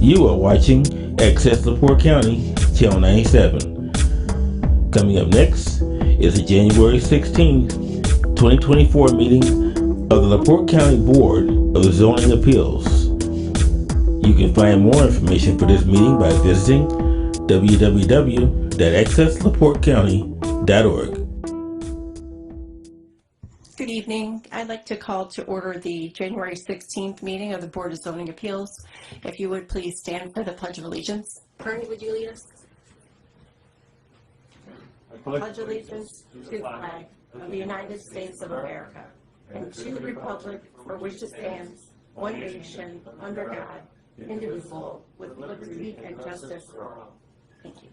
You are watching Access LaPorte County, Channel 97. Coming up next is the January 16th, 2024 meeting of the LaPorte County Board of Zoning Appeals. You can find more information for this meeting by visiting www.accesslaportecounty.org. Good evening. I'd like to call to order the January 16th meeting of the Board of Zoning Appeals. If you would please stand for the Pledge of Allegiance. Bernie, would you lead us? I pledge allegiance to the flag of the United States of America and to the republic for which it stands, one nation, under God, indivisible, with liberty and justice for all. Thank you.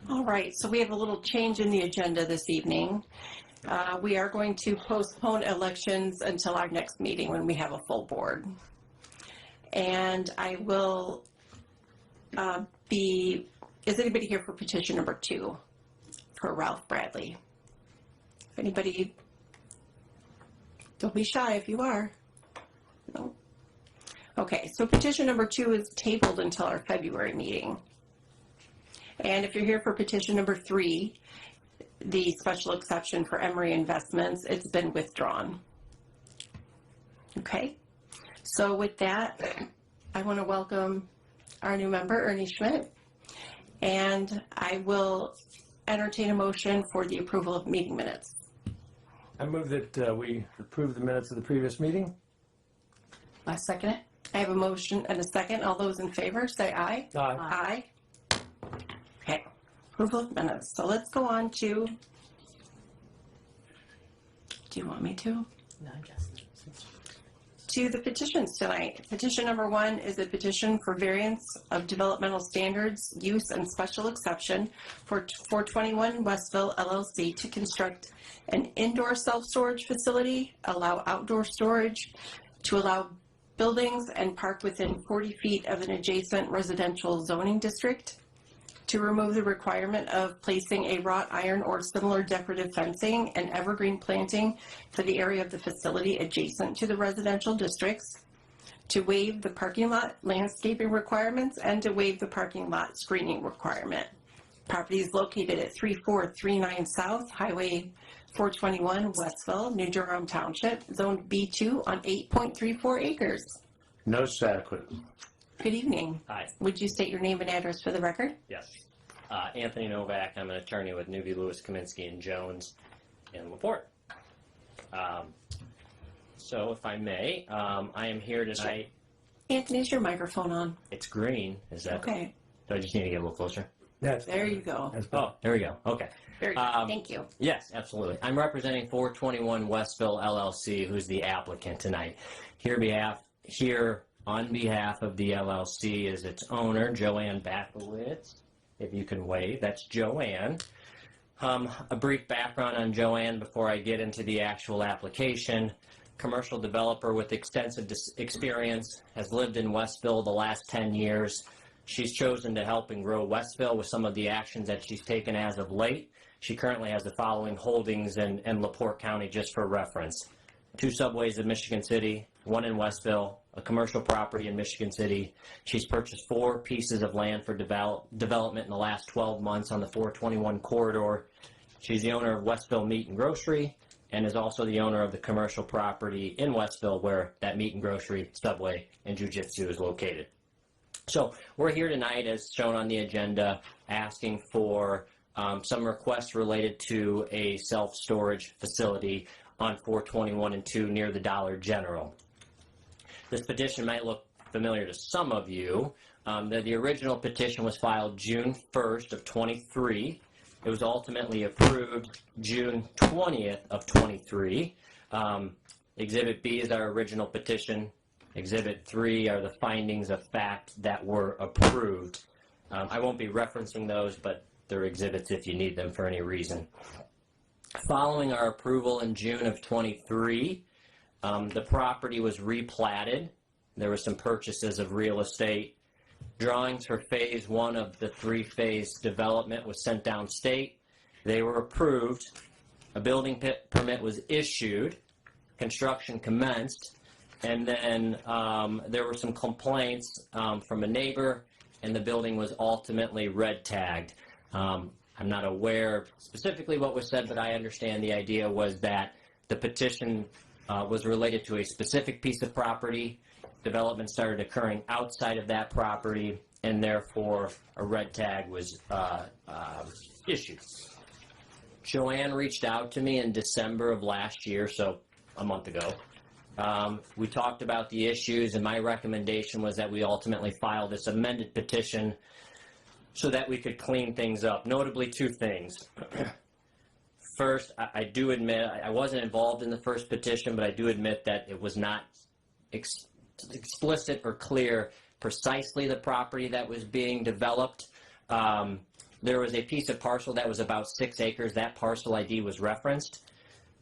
All right, so we have a little change in the agenda this evening. We are going to postpone elections until our next meeting when we have a full board. And I will is anybody here for petition number 2 for Ralph Bradley? If anybody, don't be shy if you are. No. Okay, so petition number 2 is tabled until our February meeting. And if you're here for petition number 3, the special exception for Emory Investments, it's been withdrawn. Okay, so with that, I want to welcome our new member, Ernie Schmidt, and I will entertain a motion for the approval of meeting minutes. I move that we approve the minutes of the previous meeting. I second it. I have a motion and a second. All those in favor say aye. Aye. Aye. Okay, approval of minutes. So let's go on to, do you want me to? No, just. To the petitions tonight. Petition number 1 is a petition for variance of developmental standards, use and special exception for 421 Westville LLC to construct an indoor self-storage facility, allow outdoor storage, to allow buildings and park within 40 feet of an adjacent residential zoning district, to remove the requirement of placing a wrought iron or similar decorative fencing and evergreen planting for the area of the facility adjacent to the residential districts, to waive the parking lot landscaping requirements, and to waive the parking lot screening requirement. Property is located at 3439 South Highway 421, Westville, New Durham Township, Zone B2 on 8.34 acres. Notice adequate. Good evening. Hi. Would you state your name and address for the record? Yes. Anthony Novak. I'm an attorney with Newby, Lewis, Kaminsky, and Jones in LaPorte. So if I may, I am here tonight. Anthony, is your microphone on? It's green. Is that Okay. Do I just need to get a little closer? There you go. Oh, there we go. Okay. Very good. Thank you. Yes, absolutely. I'm representing 421 Westville LLC, who's the applicant tonight. Here on behalf of the LLC is its owner, Joanne Backowitz. If you can wave, that's Joanne. A brief background on Joanne before I get into the actual application. Commercial developer with extensive experience, has lived in Westville the last 10 years. She's chosen to help and grow Westville with some of the actions that she's taken as of late. She currently has the following holdings in LaPorte County, just for reference: 2 subways in Michigan City, 1 in Westville, a commercial property in Michigan City. She's purchased 4 pieces of land for development in the last 12 months on the 421 corridor. She's the owner of Westville Meat and Grocery and is also the owner of the commercial property in Westville where that meat and grocery, subway, and jiu-jitsu is located. So we're here tonight, as shown on the agenda, asking for some requests related to a self-storage facility on 421 and 2 near the Dollar General. This petition might look familiar to some of you. The original petition was filed June 1st of 23. It was ultimately approved June 20th of 23. Exhibit B is our original petition. Exhibit 3 are the findings of fact that were approved. I won't be referencing those, but they're exhibits if you need them for any reason. Following our approval in June of 23, the property was replatted. There were some purchases of real estate. Drawings for phase 1 of the 3-phase development was sent downstate. They were approved. A building permit was issued. Construction commenced. And then there were some complaints from a neighbor, and the building was ultimately red tagged. I'm not aware specifically what was said, but I understand the idea was that the petition was related to a specific piece of property. Development started occurring outside of that property, and therefore a red tag was issued. Joanne reached out to me in December of last year, so a month ago. We talked about the issues, and my recommendation was that we ultimately file this amended petition so that we could clean things up. Notably, two things. First, I do admit I wasn't involved in the first petition, but I do admit that it was not explicit or clear precisely the property that was being developed. There was a piece of parcel that was about 6 acres. That parcel ID was referenced.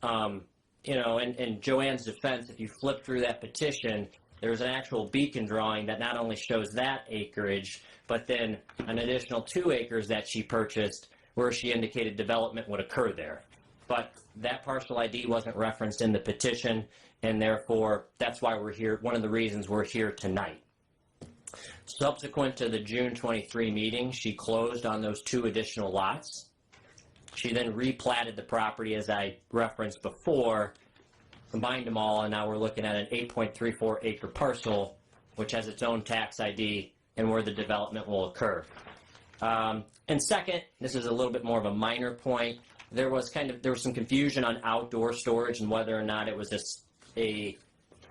You know, in Joanne's defense, if you flip through that petition, there's an actual beacon drawing that not only shows that acreage, but then an additional 2 acres that she purchased where she indicated development would occur there. But that parcel ID wasn't referenced in the petition, and therefore that's why we're here, one of the reasons we're here tonight. Subsequent to the June 23 meeting, she closed on those 2 additional lots. She then replatted the property, as I referenced before, combined them all, and now we're looking at an 8.34 acre parcel, which has its own tax ID and where the development will occur. And second, this is a little bit more of a minor point, there was some confusion on outdoor storage and whether or not it was a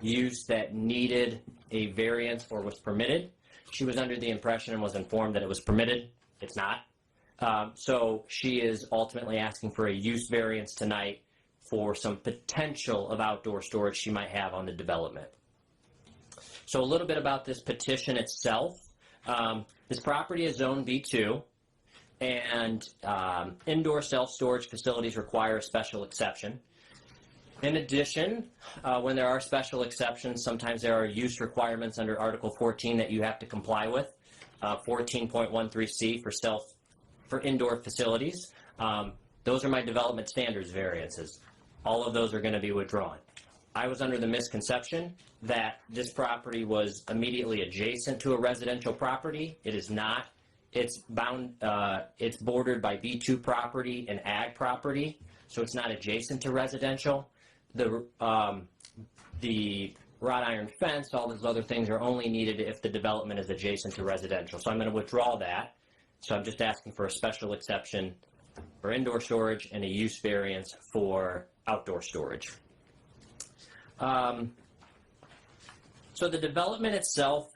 use that needed a variance or was permitted. She was under the impression and was informed that it was permitted. It's not. So she is ultimately asking for a use variance tonight for some potential of outdoor storage she might have on the development. So a little bit about this petition itself. This property is Zone B2, and indoor self-storage facilities require a special exception. In addition, when there are special exceptions, sometimes there are use requirements under Article 14 that you have to comply with. 14.13C for indoor facilities. Those are my development standards variances. All of those are going to be withdrawn. I was under the misconception that this property was immediately adjacent to a residential property. It is not. It's bordered by B2 property and ag property, so it's not adjacent to residential. The wrought iron fence, all those other things are only needed if the development is adjacent to residential. So I'm going to withdraw that. So I'm just asking for a special exception for indoor storage and a use variance for outdoor storage. So the development itself,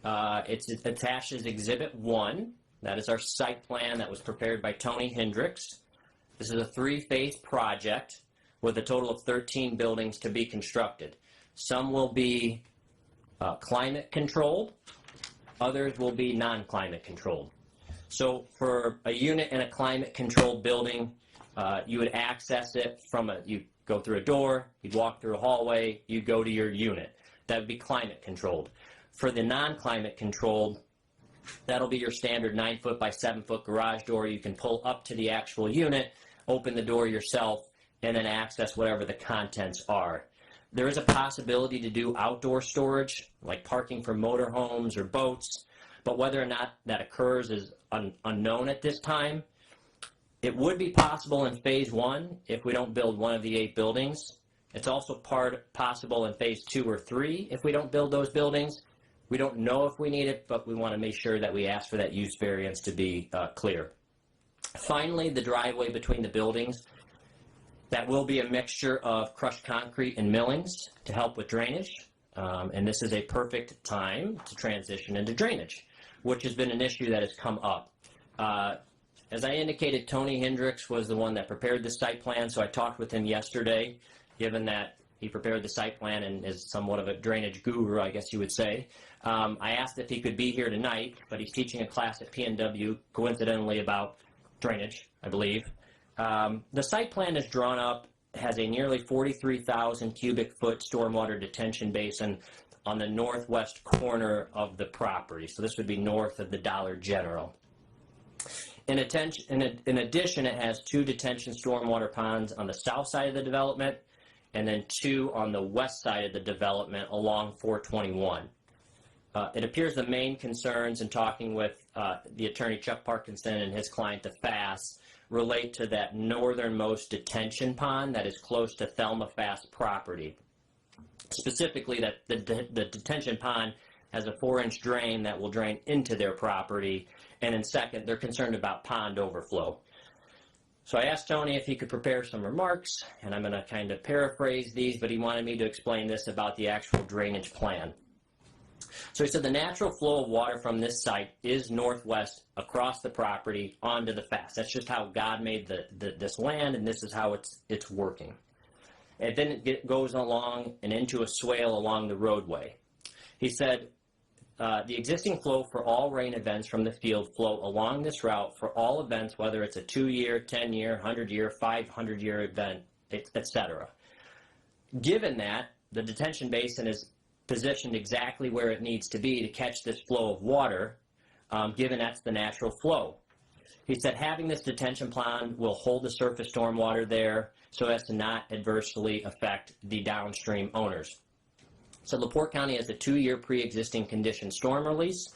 it's attached as Exhibit 1. That is our site plan that was prepared by Tony Hendricks. This is a 3-phase project with a total of 13 buildings to be constructed. Some will be climate controlled, others will be non-climate controlled. So for a unit in a climate controlled building, you would access it from you go through a door, you'd walk through a hallway, you'd go to your unit. That would be climate controlled. For the non-climate controlled, that'll be your standard 9-foot by 7-foot garage door. You can pull up to the actual unit, open the door yourself, and then access whatever the contents are. There is a possibility to do outdoor storage, like parking for motorhomes or boats, but whether or not that occurs is unknown at this time. It would be possible in Phase 1 if we don't build one of the 8 buildings. It's also possible in Phase 2 or 3 if we don't build those buildings. We don't know if we need it, but we want to make sure that we ask for that use variance to be clear. Finally, the driveway between the buildings. That will be a mixture of crushed concrete and millings to help with drainage. And this is a perfect time to transition into drainage, which has been an issue that has come up. As I indicated, Tony Hendricks was the one that prepared the site plan, so I talked with him yesterday, given that he prepared the site plan and is somewhat of a drainage guru, I guess you would say. I asked if he could be here tonight, but he's teaching a class at PNW, coincidentally about drainage, I believe. The site plan is drawn up, has a nearly 43,000 cubic foot stormwater detention basin on the northwest corner of the property. So this would be north of the Dollar General. In addition, it has 2 detention stormwater ponds on the south side of the development and then 2 on the west side of the development along 421. It appears the main concerns in talking with the attorney Chuck Parkinson and his client, the FAS, relate to that northernmost detention pond that is close to Thelma FAS property. Specifically, that the detention pond has a 4-inch drain that will drain into their property, and then second, they're concerned about pond overflow. So I asked Tony if he could prepare some remarks, and I'm going to kind of paraphrase these, but he wanted me to explain this about the actual drainage plan. So he said the natural flow of water from this site is northwest across the property onto the FAS. That's just how God made this land, and this is how it's working. And then it goes along and into a swale along the roadway. He said the existing flow for all rain events from the field flow along this route for all events, whether it's a 2-year, 10-year, 100-year, 500-year event, etc. Given that, the detention basin is positioned exactly where it needs to be to catch this flow of water, given that's the natural flow. He said having this detention pond will hold the surface stormwater there so as to not adversely affect the downstream owners. So LaPorte County has a 2-year pre-existing condition storm release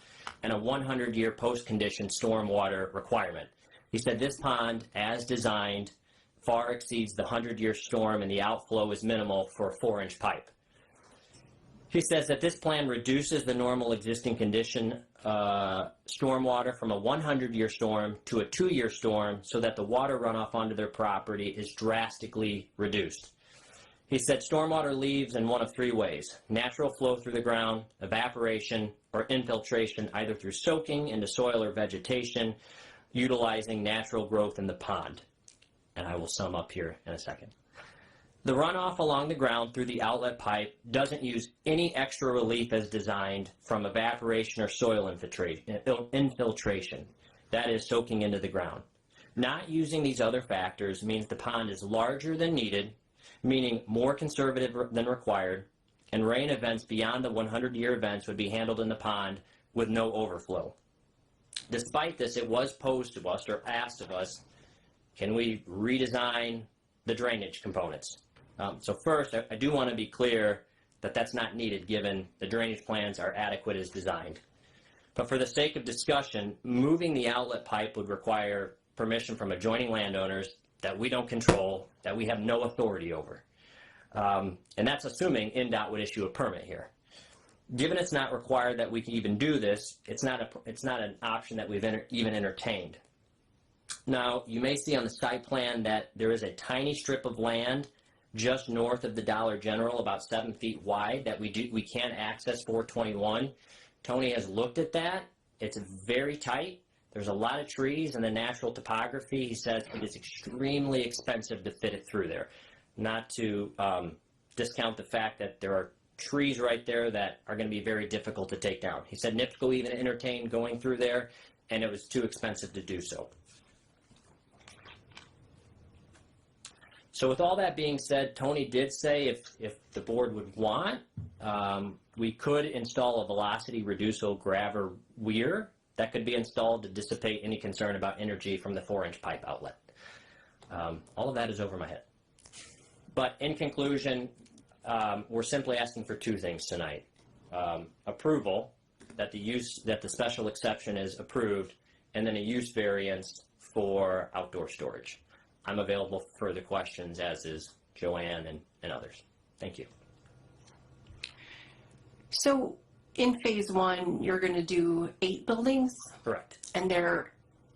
and a 100-year post-condition stormwater requirement. He said this pond, as designed, far exceeds the 100-year storm and the outflow is minimal for a 4-inch pipe. He says that this plan reduces the normal existing condition stormwater from a 100-year storm to a 2-year storm so that the water runoff onto their property is drastically reduced. He said stormwater leaves in one of 3 ways: natural flow through the ground, evaporation, or infiltration either through soaking into soil or vegetation, utilizing natural growth in the pond. And I will sum up here in a second. The runoff along the ground through the outlet pipe doesn't use any extra relief as designed from evaporation or soil infiltration, that is, soaking into the ground. Not using these other factors means the pond is larger than needed, meaning more conservative than required, and rain events beyond the 100-year events would be handled in the pond with no overflow. Despite this, it was posed to us or asked of us, can we redesign the drainage components? So first, I do want to be clear that that's not needed given the drainage plans are adequate as designed. But for the sake of discussion, moving the outlet pipe would require permission from adjoining landowners that we don't control, that we have no authority over. And that's assuming INDOT would issue a permit here. Given it's not required that we can even do this, it's not an option that we've even entertained. Now, you may see on the site plan that there is a tiny strip of land just north of the Dollar General, about 7 feet wide, that we can't access 421. Tony has looked at that. It's very tight. There's a lot of trees and the natural topography. He says it is extremely expensive to fit it through there. Not to discount the fact that there are trees right there that are going to be very difficult to take down. He said NIPSCO even entertained going through there, and it was too expensive to do so. So with all that being said, Tony did say if the board would want, we could install a velocity reducer grabber weir that could be installed to dissipate any concern about energy from the 4-inch pipe outlet. All of that is over my head. But in conclusion, we're simply asking for 2 things tonight. Approval, that the special exception is approved, and then a use variance for outdoor storage. I'm available for further questions, as is Joanne and others. Thank you. So in phase 1, you're going to do 8 buildings, Correct. and they're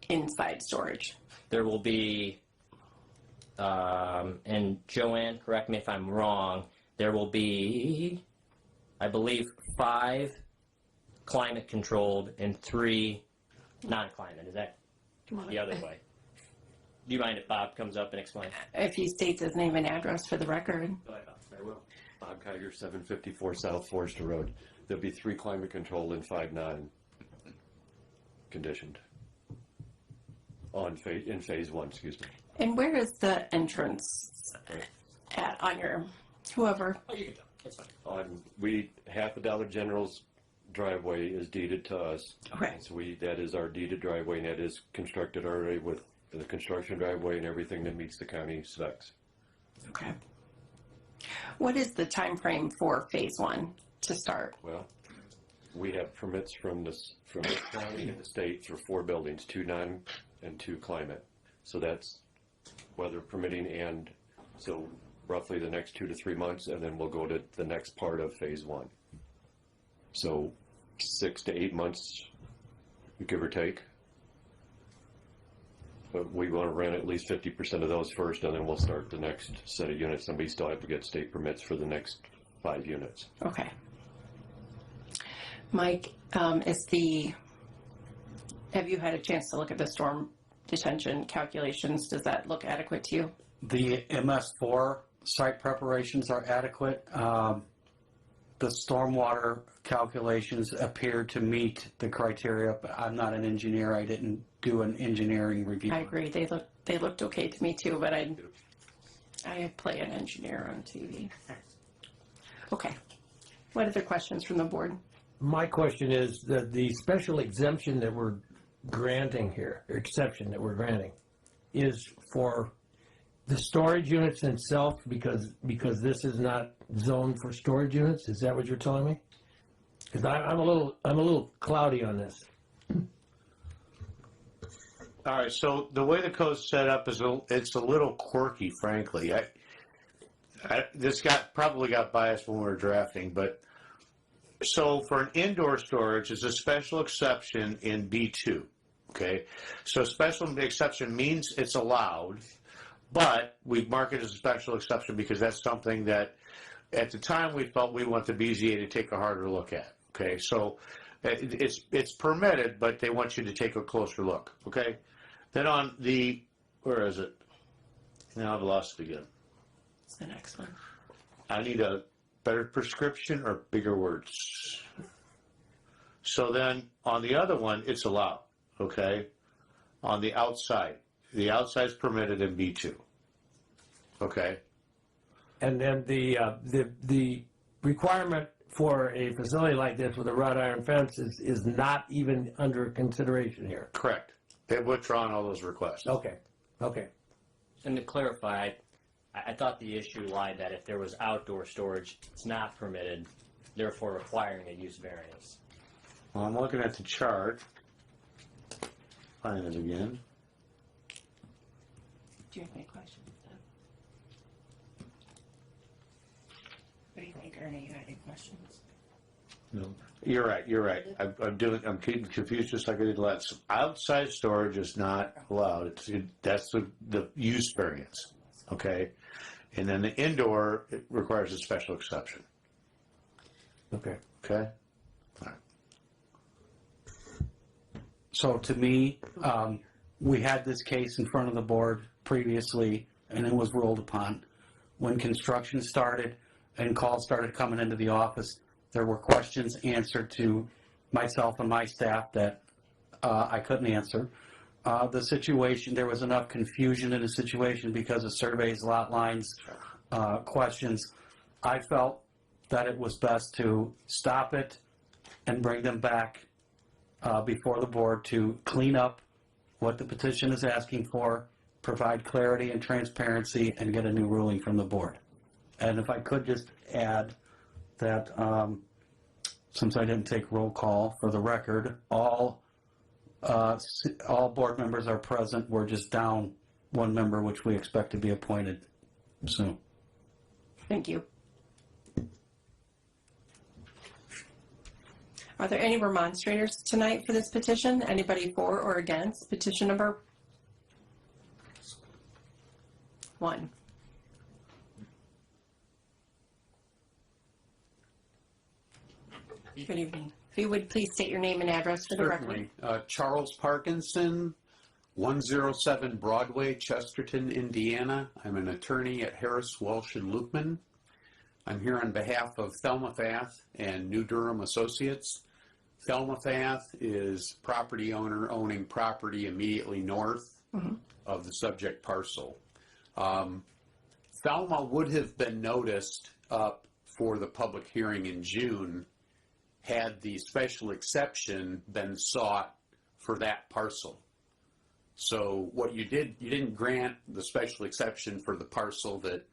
inside storage. There will be, and Joanne, correct me if I'm wrong, there will be, I believe, 5 climate controlled and 3 non-climate. Is that the other way? Do you mind if Bob comes up and explains? If he states his name and address for the record. Go ahead, Bob. I will. Bob Kiger, 754 South Forester Road. There'll be 3 climate controlled and 5 non-conditioned in phase 1, excuse me. And where is the entrance at on your, whoever? Oh, you can tell. It's fine. Half of Dollar General's driveway is deeded to us. Okay. So that is our deeded driveway, and that is constructed already with the construction driveway and everything that meets the county specs. Okay. What is the time frame for phase one to start? Well, we have permits from the county and the state for 4 buildings, 2 non and 2 climate. So that's weather permitting, and so roughly the next 2 to 3 months, and then we'll go to the next part of phase one. So 6 to 8 months, give or take. But we want to rent at least 50% of those first, and then we'll start the next set of units. And we still have to get state permits for the next 5 units. Okay. Mike, have you had a chance to look at the storm detention calculations? Does that look adequate to you? The MS4 site preparations are adequate. The stormwater calculations appear to meet the criteria, but I'm not an engineer. I didn't do an engineering review. I agree. They looked okay to me too, but I play an engineer on TV. Okay. What other questions from the board? My question is that the special exemption that we're granting here, or exception that we're granting, is for the storage units themselves, because this is not zoned for storage units. Is that what you're telling me? Because I'm a little cloudy on this. All right, so the way the code's set up is it's a little quirky, frankly. This probably got biased when we were drafting, but so for an indoor storage, it's a special exception in B2. Okay, so special exception means it's allowed, but we mark it as a special exception because that's something that at the time we felt we want the BZA to take a harder look at. Okay, so it's permitted, but they want you to take a closer look. Okay, then on the, where is it? Now I've lost it again. It's the next one. I need a better prescription or bigger words. So then on the other one, it's allowed. Okay, on the outside is permitted in B2. Okay. And then the requirement for a facility like this with a wrought iron fence is not even under consideration here. Correct. They've withdrawn all those requests. Okay. And to clarify, I thought the issue lied that if there was outdoor storage, it's not permitted, therefore requiring a use variance. Well, I'm looking at the chart. Find it again. Do you have any questions? What do you think, Ernie? You got any questions? No. You're right. I'm getting confused just like I did last. Outside storage is not allowed. That's the use variance. Okay. And then the indoor, it requires a special exception. Okay. Okay. All right. So to me, we had this case in front of the board previously, and it was ruled upon. When construction started and calls started coming into the office, there were questions answered to myself and my staff that I couldn't answer. The situation, there was enough confusion in the situation because of surveys, lot lines, questions. I felt that it was best to stop it and bring them back before the board to clean up what the petition is asking for, provide clarity and transparency, and get a new ruling from the board. And if I could just add that, since I didn't take roll call, for the record, all board members are present. We're just down one member, which we expect to be appointed soon. Thank you. Are there any remonstrators tonight for this petition? Anybody for or against petition number 1? Good evening. If you would please state your name and address for the record. Certainly. Charles Parkinson, 107 Broadway, Chesterton, Indiana. I'm an attorney at Harris, Walsh & Lukeman. I'm here on behalf of Thelma Fath and New Durham Associates. Thelma Fath is property owner owning property immediately north of the subject parcel. Thelma would have been noticed up for the public hearing in June had the special exception been sought for that parcel. So what you did, you didn't grant the special exception for the parcel that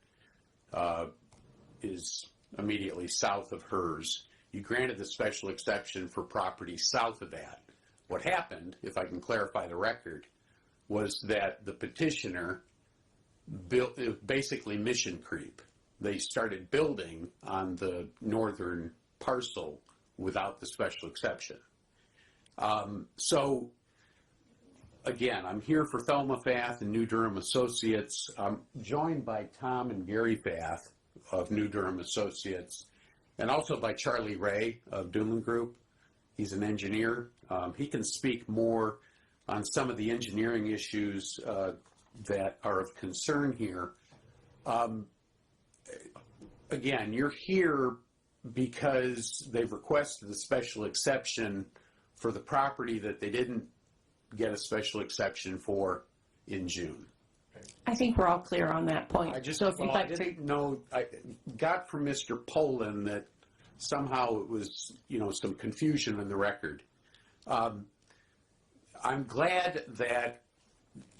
is immediately south of hers. You granted the special exception for property south of that. What happened, if I can clarify the record, was that the petitioner built basically mission creep. They started building on the northern parcel without the special exception. So again, I'm here for Thelma Fath and New Durham Associates. I'm joined by Tom and Gary Fath of New Durham Associates, and also by Charlie Ray of Doolin Group. He's an engineer. He can speak more on some of the engineering issues that are of concern here. Again, you're here because they've requested the special exception for the property that they didn't get a special exception for in June. I think we're all clear on that point. I just, So if you'd well, I like to, didn't know, I got from Mr. Poland that somehow it was, some confusion in the record. I'm glad that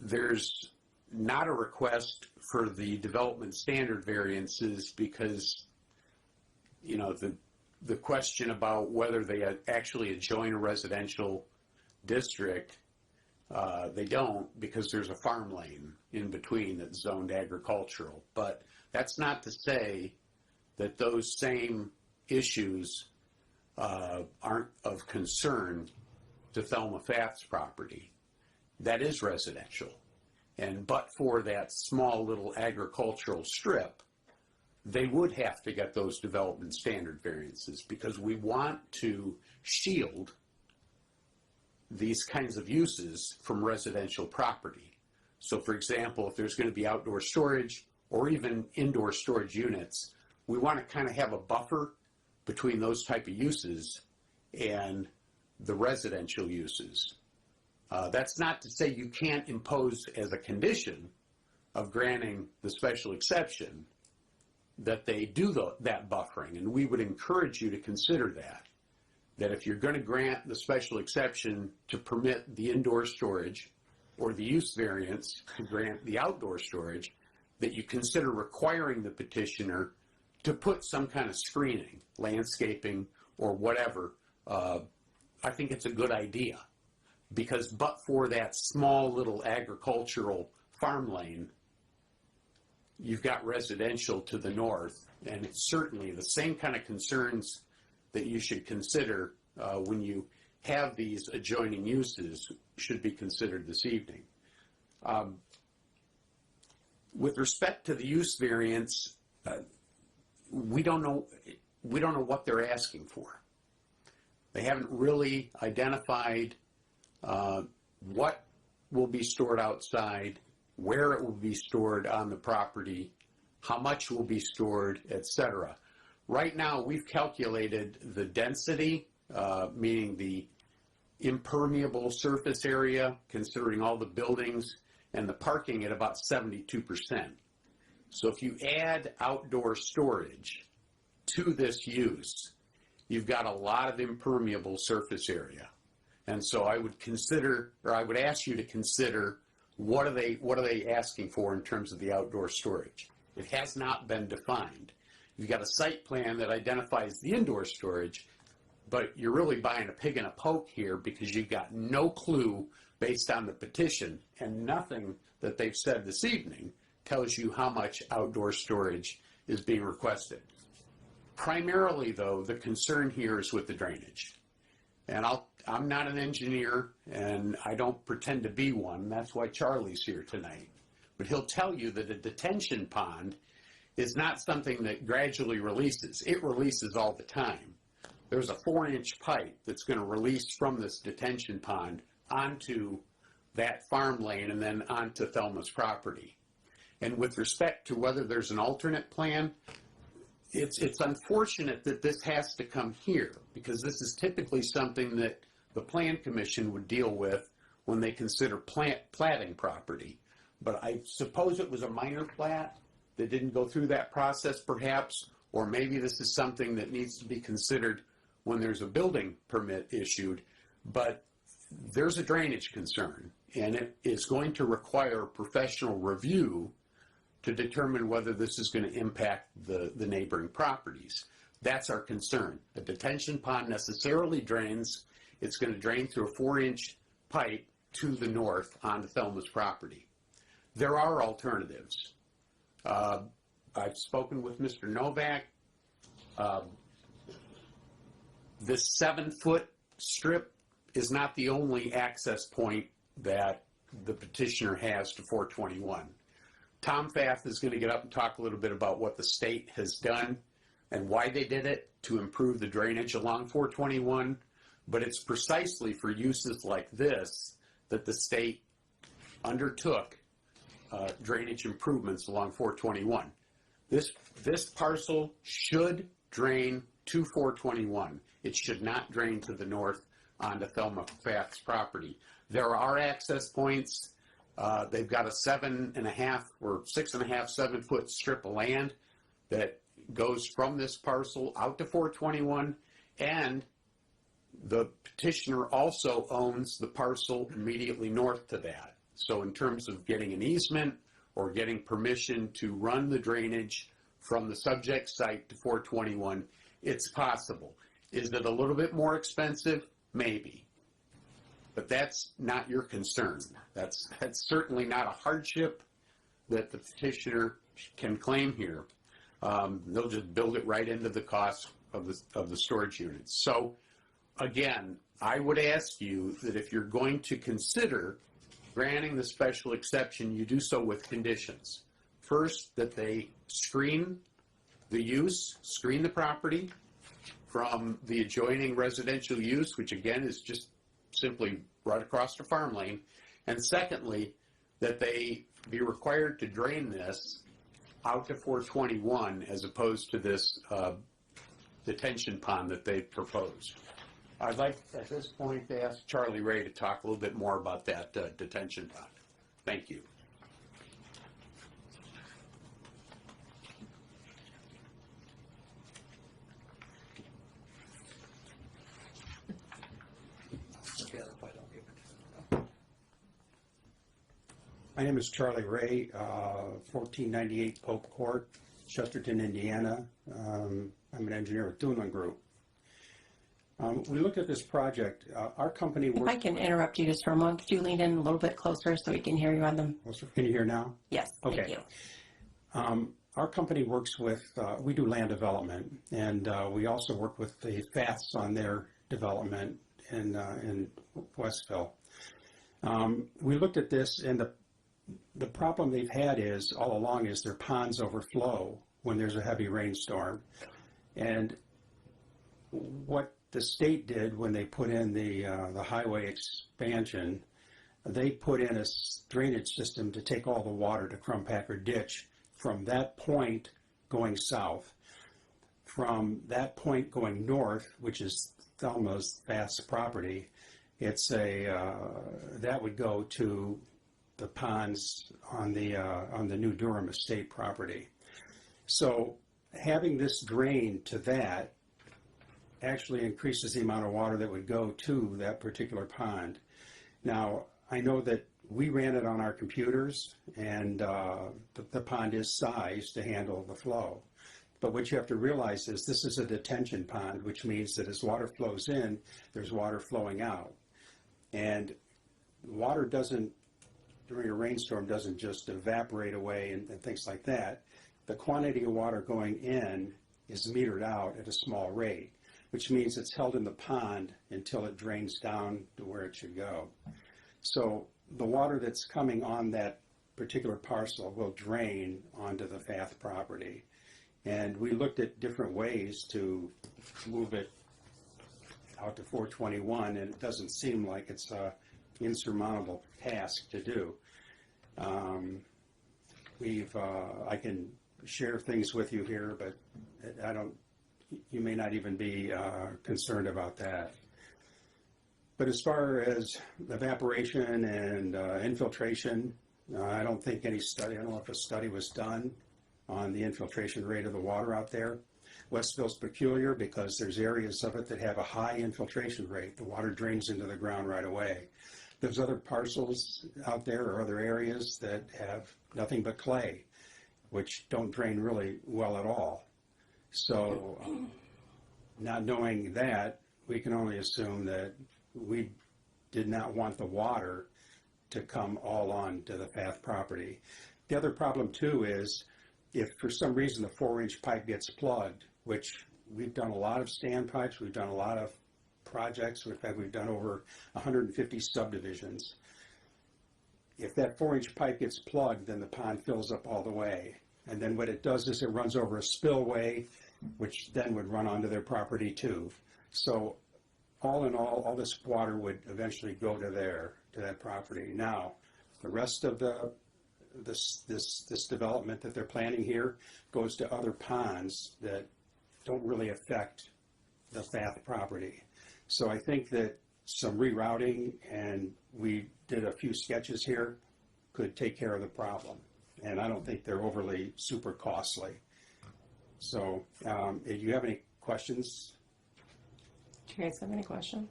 there's not a request for the development standard variances because, the question about whether they actually adjoin a residential district, they don't, because there's a farm lane in between that's zoned agricultural. But that's not to say that those same issues aren't of concern to Thelma Fath's property. That is residential. And but for that small little agricultural strip, they would have to get those development standard variances because we want to shield these kinds of uses from residential property. So for example, if there's going to be outdoor storage or even indoor storage units, we want to kind of have a buffer between those type of uses and the residential uses. That's not to say you can't impose as a condition of granting the special exception that they do that buffering, and we would encourage you to consider that if you're going to grant the special exception to permit the indoor storage or the use variance to grant the outdoor storage, that you consider requiring the petitioner to put some kind of screening, landscaping, or whatever. I think it's a good idea because but for that small little agricultural farm lane, you've got residential to the north, and it's certainly the same kind of concerns that you should consider when you have these adjoining uses should be considered this evening. With respect to the use variance, we don't know what they're asking for. They haven't really identified what will be stored outside, where it will be stored on the property, how much will be stored, etc. Right now, we've calculated the density, meaning the impermeable surface area, considering all the buildings, and the parking at about 72%. So if you add outdoor storage to this use, you've got a lot of impermeable surface area. And so I would consider, or I would ask you to consider, what are they asking for in terms of the outdoor storage? It has not been defined. You've got a site plan that identifies the indoor storage, but you're really buying a pig in a poke here because you've got no clue based on the petition, and nothing that they've said this evening tells you how much outdoor storage is being requested. Primarily, though, the concern here is with the drainage. And I'm not an engineer, and I don't pretend to be one. That's why Charlie's here tonight. But he'll tell you that a detention pond is not something that gradually releases. It releases all the time. There's a 4-inch pipe that's going to release from this detention pond onto that farm lane and then onto Thelma's property. And with respect to whether there's an alternate plan, it's unfortunate that this has to come here, because this is typically something that the Plan Commission would deal with when they consider platting property. But I suppose it was a minor plat that didn't go through that process perhaps, or maybe this is something that needs to be considered when there's a building permit issued. But there's a drainage concern, and it is going to require professional review to determine whether this is going to impact the neighboring properties. That's our concern. A detention pond necessarily drains. It's going to drain through a 4-inch pipe to the north onto Thelma's property. There are alternatives. I've spoken with Mr. Novak. This 7-foot strip is not the only access point that the petitioner has to 421. Tom Fath is going to get up and talk a little bit about what the state has done and why they did it to improve the drainage along 421, but it's precisely for uses like this that the state undertook drainage improvements along 421. This parcel should drain to 421. It should not drain to the north onto Thelma Fath's property. There are access points. They've got a 7.5 or 6.5, 7-foot strip of land that goes from this parcel out to 421, and the petitioner also owns the parcel immediately north to that. So in terms of getting an easement or getting permission to run the drainage from the subject site to 421, it's possible. Is it a little bit more expensive? Maybe. But that's not your concern. That's certainly not a hardship that the petitioner can claim here. They'll just build it right into the cost of the storage units. So again, I would ask you that if you're going to consider granting the special exception, you do so with conditions. First, that they screen the property from the adjoining residential use, which again is just simply right across the farm lane. And secondly, that they be required to drain this out to 421 as opposed to this detention pond that they've proposed. I'd like at this point to ask Charlie Ray to talk a little bit more about that detention pond. Thank you. My name is Charlie Ray, 1498 Pope Court, Chesterton, Indiana. I'm an engineer with Dunlin Group. We looked at this project. Our company If works... I can interrupt you just for a moment, could you lean in a little bit closer so we can hear you on them? Can you hear now? Yes, Okay. thank you. Our company works with, we do land development, and we also work with the Faths on their development in Westville. We looked at this, and the problem they've had is, all along, is their ponds overflow when there's a heavy rainstorm. And what the state did when they put in the highway expansion, they put in a drainage system to take all the water to Crumpacker Ditch from that point going south. From that point going north, which is Thelma's Fath's property, it's that would go to the ponds on the New Durham Estate property. So having this drain to that actually increases the amount of water that would go to that particular pond. Now, I know that we ran it on our computers, and the pond is sized to handle the flow. But what you have to realize is this is a detention pond, which means that as water flows in, there's water flowing out. And water doesn't, during a rainstorm, doesn't just evaporate away and things like that. The quantity of water going in is metered out at a small rate, which means it's held in the pond until it drains down to where it should go. So the water that's coming on that particular parcel will drain onto the Fath property. And we looked at different ways to move it out to 421, and it doesn't seem like it's an insurmountable task to do. I can share things with you here, but you may not even be concerned about that. But as far as evaporation and infiltration, I don't think any study, I don't know if a study was done on the infiltration rate of the water out there. Westville's peculiar because there's areas of it that have a high infiltration rate. The water drains into the ground right away. There's other parcels out there or other areas that have nothing but clay. which don't drain really well at all. So not knowing that, we can only assume that we did not want the water to come all on to the Fath property. The other problem too is if for some reason the 4-inch pipe gets plugged, which we've done a lot of standpipes, we've done a lot of projects, in fact we've done over 150 subdivisions. If that 4-inch pipe gets plugged, then the pond fills up all the way. And then what it does is it runs over a spillway, which then would run onto their property too. So all in all this water would eventually go to that property. Now, the rest of this development that they're planning here goes to other ponds that don't really affect the Fath property. So I think that some rerouting, and we did a few sketches here, could take care of the problem. And I don't think they're overly super costly. So if you have any questions? Do you guys have any questions?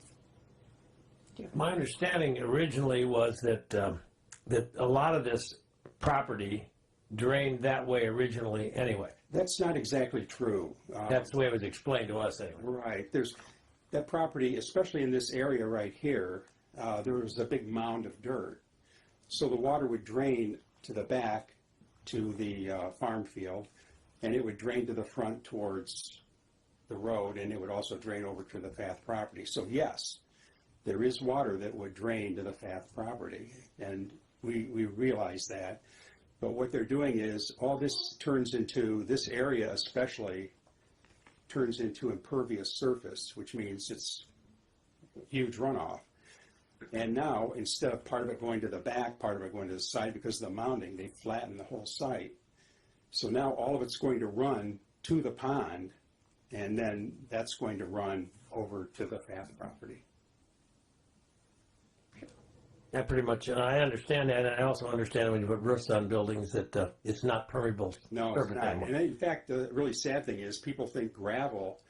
My understanding originally was that that a lot of this property drained that way originally anyway. That's not exactly true. That's the way it was explained to us anyway. Right. There's that property, especially in this area right here, there was a big mound of dirt. So the water would drain to the back to the farm field, and it would drain to the front towards the road, and it would also drain over to the Fath property. So yes, there is water that would drain to the Fath property, and we realize that. But what they're doing is all this turns into, this area especially, turns into impervious surface, which means it's huge runoff. And now, instead of part of it going to the back, part of it going to the side, because of the mounding, they flatten the whole site. So now all of it's going to run to the pond, and then that's going to run over to the Fath property. That pretty much, and I understand that, and I also understand when you put roofs on buildings that it's not permeable. No, it's not. And in fact, the really sad thing is people think gravel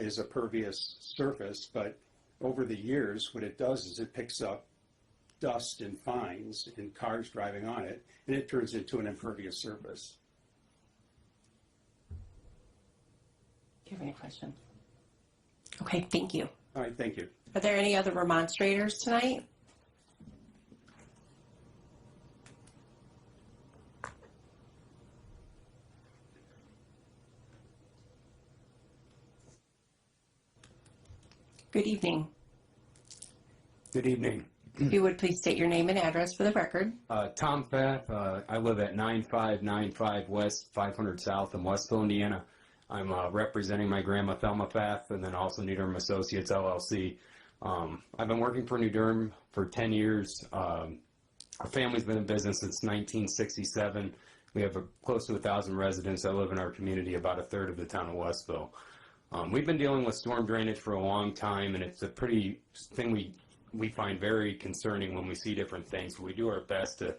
is a pervious surface, but over the years, what it does is it picks up dust and fines in cars driving on it, and it turns into an impervious surface. Do you have any questions? Okay, thank you. All right, thank you. Are there any other remonstrators tonight? Good evening. Good evening. If you would please state your name and address for the record. Tom Pfaff. I live at 9595 West 500 South in Westville, Indiana. I'm representing my grandma Thelma Pfaff and then also New Durham Associates LLC. I've been working for New Durham for 10 years. Our family's been in business since 1967. We have close to 1,000 residents that live in our community, about a third of the town of Westville. We've been dealing with storm drainage for a long time, and it's a pretty thing we find very concerning when we see different things. We do our best to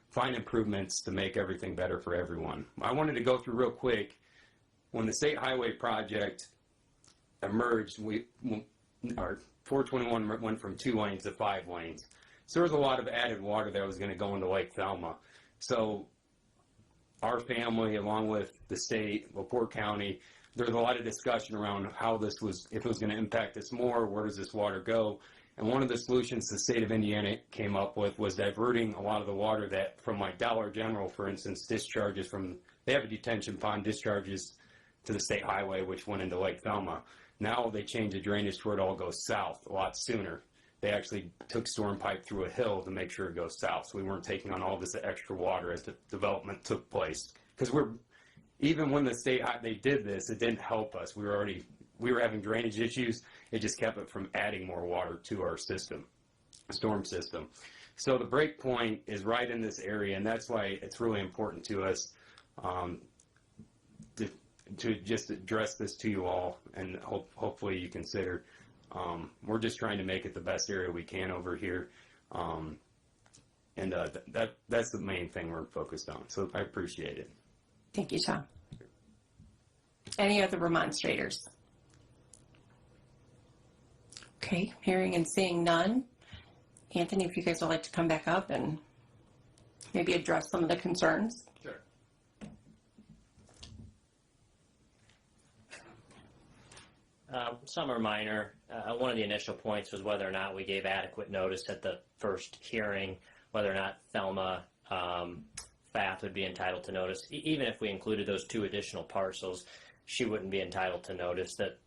find improvements to make everything better for everyone. I wanted to go through real quick. When the state highway project emerged, our 421 went from 2 lanes to 5 lanes. So there was a lot of added water that was going to go into Lake Thelma. So our family, along with the state, LaPorte County, there was a lot of discussion around how this was, if it was going to impact us more, where does this water go? And one of the solutions the state of Indiana came up with was diverting a lot of the water that from like Dollar General, for instance, discharges from, they have a detention pond, discharges to the state highway, which went into Lake Thelma. Now they changed the drainage to where it all goes south a lot sooner. They actually took storm pipe through a hill to make sure it goes south, so we weren't taking on all this extra water as the development took place. Because even when the state, they did this, it didn't help us. We were having drainage issues. It just kept it from adding more water to our system, storm system. So the break point is right in this area, and that's why it's really important to us to just address this to you all, and hopefully you consider. We're just trying to make it the best area we can over here, and that's the main thing we're focused on. So I appreciate it. Thank you, Tom. Any other remonstrators? Okay, hearing and seeing none. Anthony, if you guys would like to come back up and maybe address some of the concerns. Sure. Some are minor. One of the initial points was whether or not we gave adequate notice at the first hearing, whether or not Thelma Fath would be entitled to notice. Even if we included those 2 additional parcels, she wouldn't be entitled to notice. That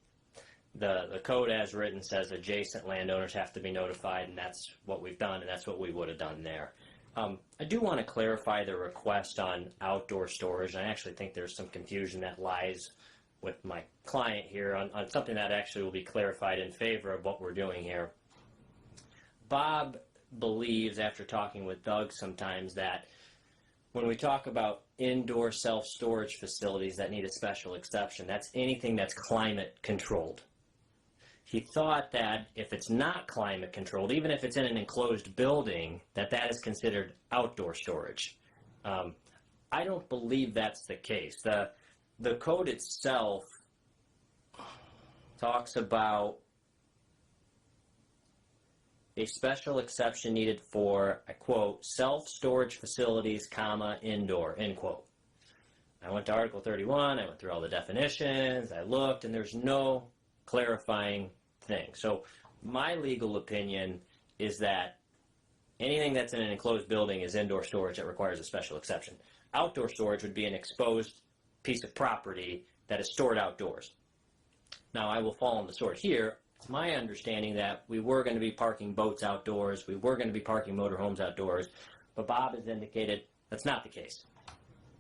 the code as written says adjacent landowners have to be notified, and that's what we've done, and that's what we would have done there. I do want to clarify the request on outdoor storage, and I actually think there's some confusion that lies with my client here on something that actually will be clarified in favor of what we're doing here. Bob believes, after talking with Doug sometimes, that when we talk about indoor self-storage facilities that need a special exception, that's anything that's climate controlled. He thought that if it's not climate controlled, even if it's in an enclosed building, that is considered outdoor storage. I don't believe that's the case. The code itself talks about a special exception needed for, I quote, self-storage facilities, comma, indoor, end quote. I went to Article 31, I went through all the definitions, I looked, and there's no clarifying thing. So my legal opinion is that anything that's in an enclosed building is indoor storage that requires a special exception. Outdoor storage would be an exposed piece of property that is stored outdoors. Now, I will fall on the sword here. It's my understanding that we were going to be parking boats outdoors, we were going to be parking motorhomes outdoors, but Bob has indicated that's not the case.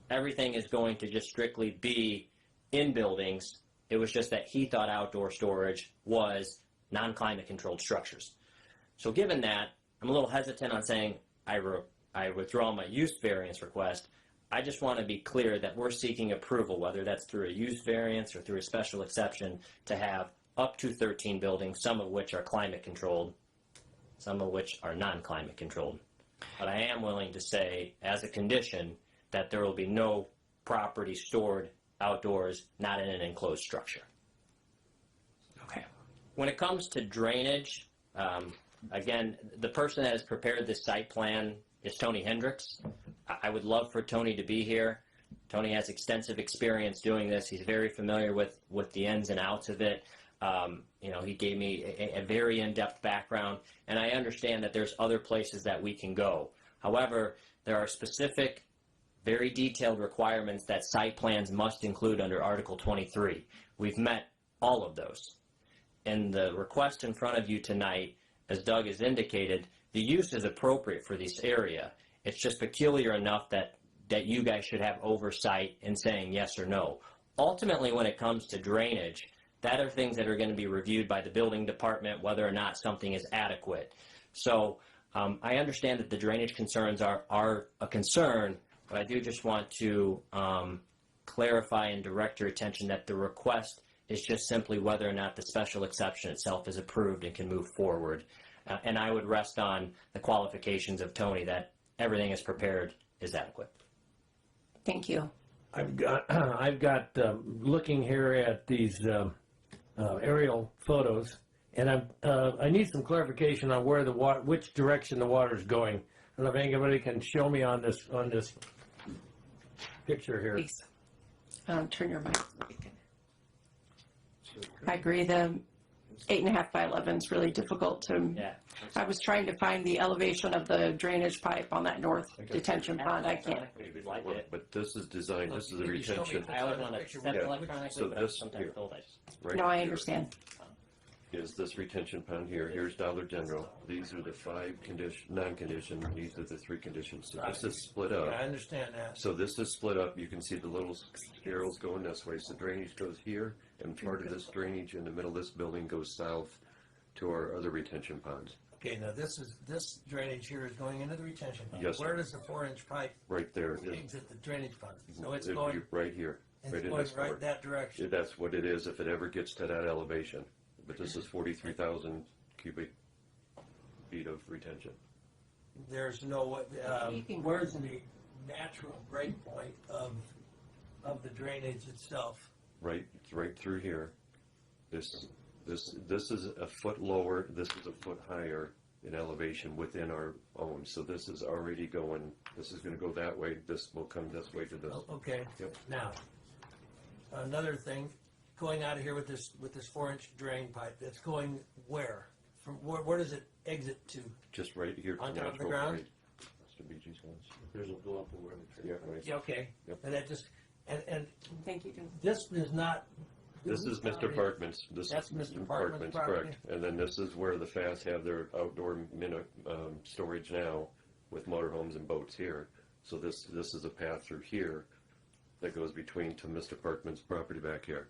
Everything is going to just strictly be in buildings. It was just that he thought outdoor storage was non-climate controlled structures. So given that, I'm a little hesitant on saying I withdraw my use variance request. I just want to be clear that we're seeking approval, whether that's through a use variance or through a special exception, to have up to 13 buildings, some of which are climate controlled, some of which are non-climate controlled. But I am willing to say, as a condition, that there will be no property stored outdoors, not in an enclosed structure. Okay. When it comes to drainage, again, the person that has prepared this site plan is Tony Hendricks. I would love for Tony to be here. Tony has extensive experience doing this. He's very familiar with the ins and outs of it. He gave me a very in-depth background, and I understand that there's other places that we can go. However, there are specific, very detailed requirements that site plans must include under Article 23. We've met all of those. In the request in front of you tonight, as Doug has indicated, the use is appropriate for this area. It's just peculiar enough that you guys should have oversight in saying yes or no. Ultimately, when it comes to drainage, that are things that are going to be reviewed by the building department, whether or not something is adequate. So I understand that the drainage concerns are a concern, but I do just want to clarify and direct your attention that the request is just simply whether or not the special exception itself is approved and can move forward. And I would rest on the qualifications of Tony that everything is prepared is adequate. Thank you. I've got looking here at these aerial photos, and I need some clarification on where the water, which direction the water is going. I don't know if anybody can show me on this picture here. Please. Turn your mic. I agree. The 8.5 by 11 is really difficult to. Yeah. I was trying to find the elevation of the drainage pipe on that north detention pond. I can't. Like it. But this is designed, this is a retention. I always want to set Yeah. electronically, So but I'm this sometimes here. told I Right No, I here understand. Is this retention pond here. Here's Dollar General. These are the 5 non-condition. These are the 3 conditions. So this is split up. I understand that. So this is split up. You can see the little arrows going this way. So drainage goes here, and part of this drainage in the middle of this building goes south to our other retention ponds. Okay, now this drainage here is going into the retention pond. Yes, sir. Where does the 4-inch pipe Right there. exit the drainage pond? So it's It'd going, be right here. it's Right in going this right part. that direction. That's what it is if it ever gets to that elevation. But this is 43,000 cubic feet of retention. There's no, where's the natural break point of the drainage itself? Right, it's right through here. This is a foot lower. This is a foot higher in elevation within our own. So this is already going. This is going to go that way. This will come this way to this. Okay, Yep. now, another thing, going out of here with this 4-inch drain pipe. That's going where? From where does it exit to? Just right here. On top of the natural ground? grade. Mr. BG's ones. There's a go up over Yeah, right. Yeah, okay. Yep. And that just and Thank you, Jim. this is not. This is Mr. Parkman's. That's Mr. Parkman's property? correct. And then this is where the FAS have their outdoor storage now with motorhomes and boats here. So this is a path through here that goes between to Mr. Parkman's property back here.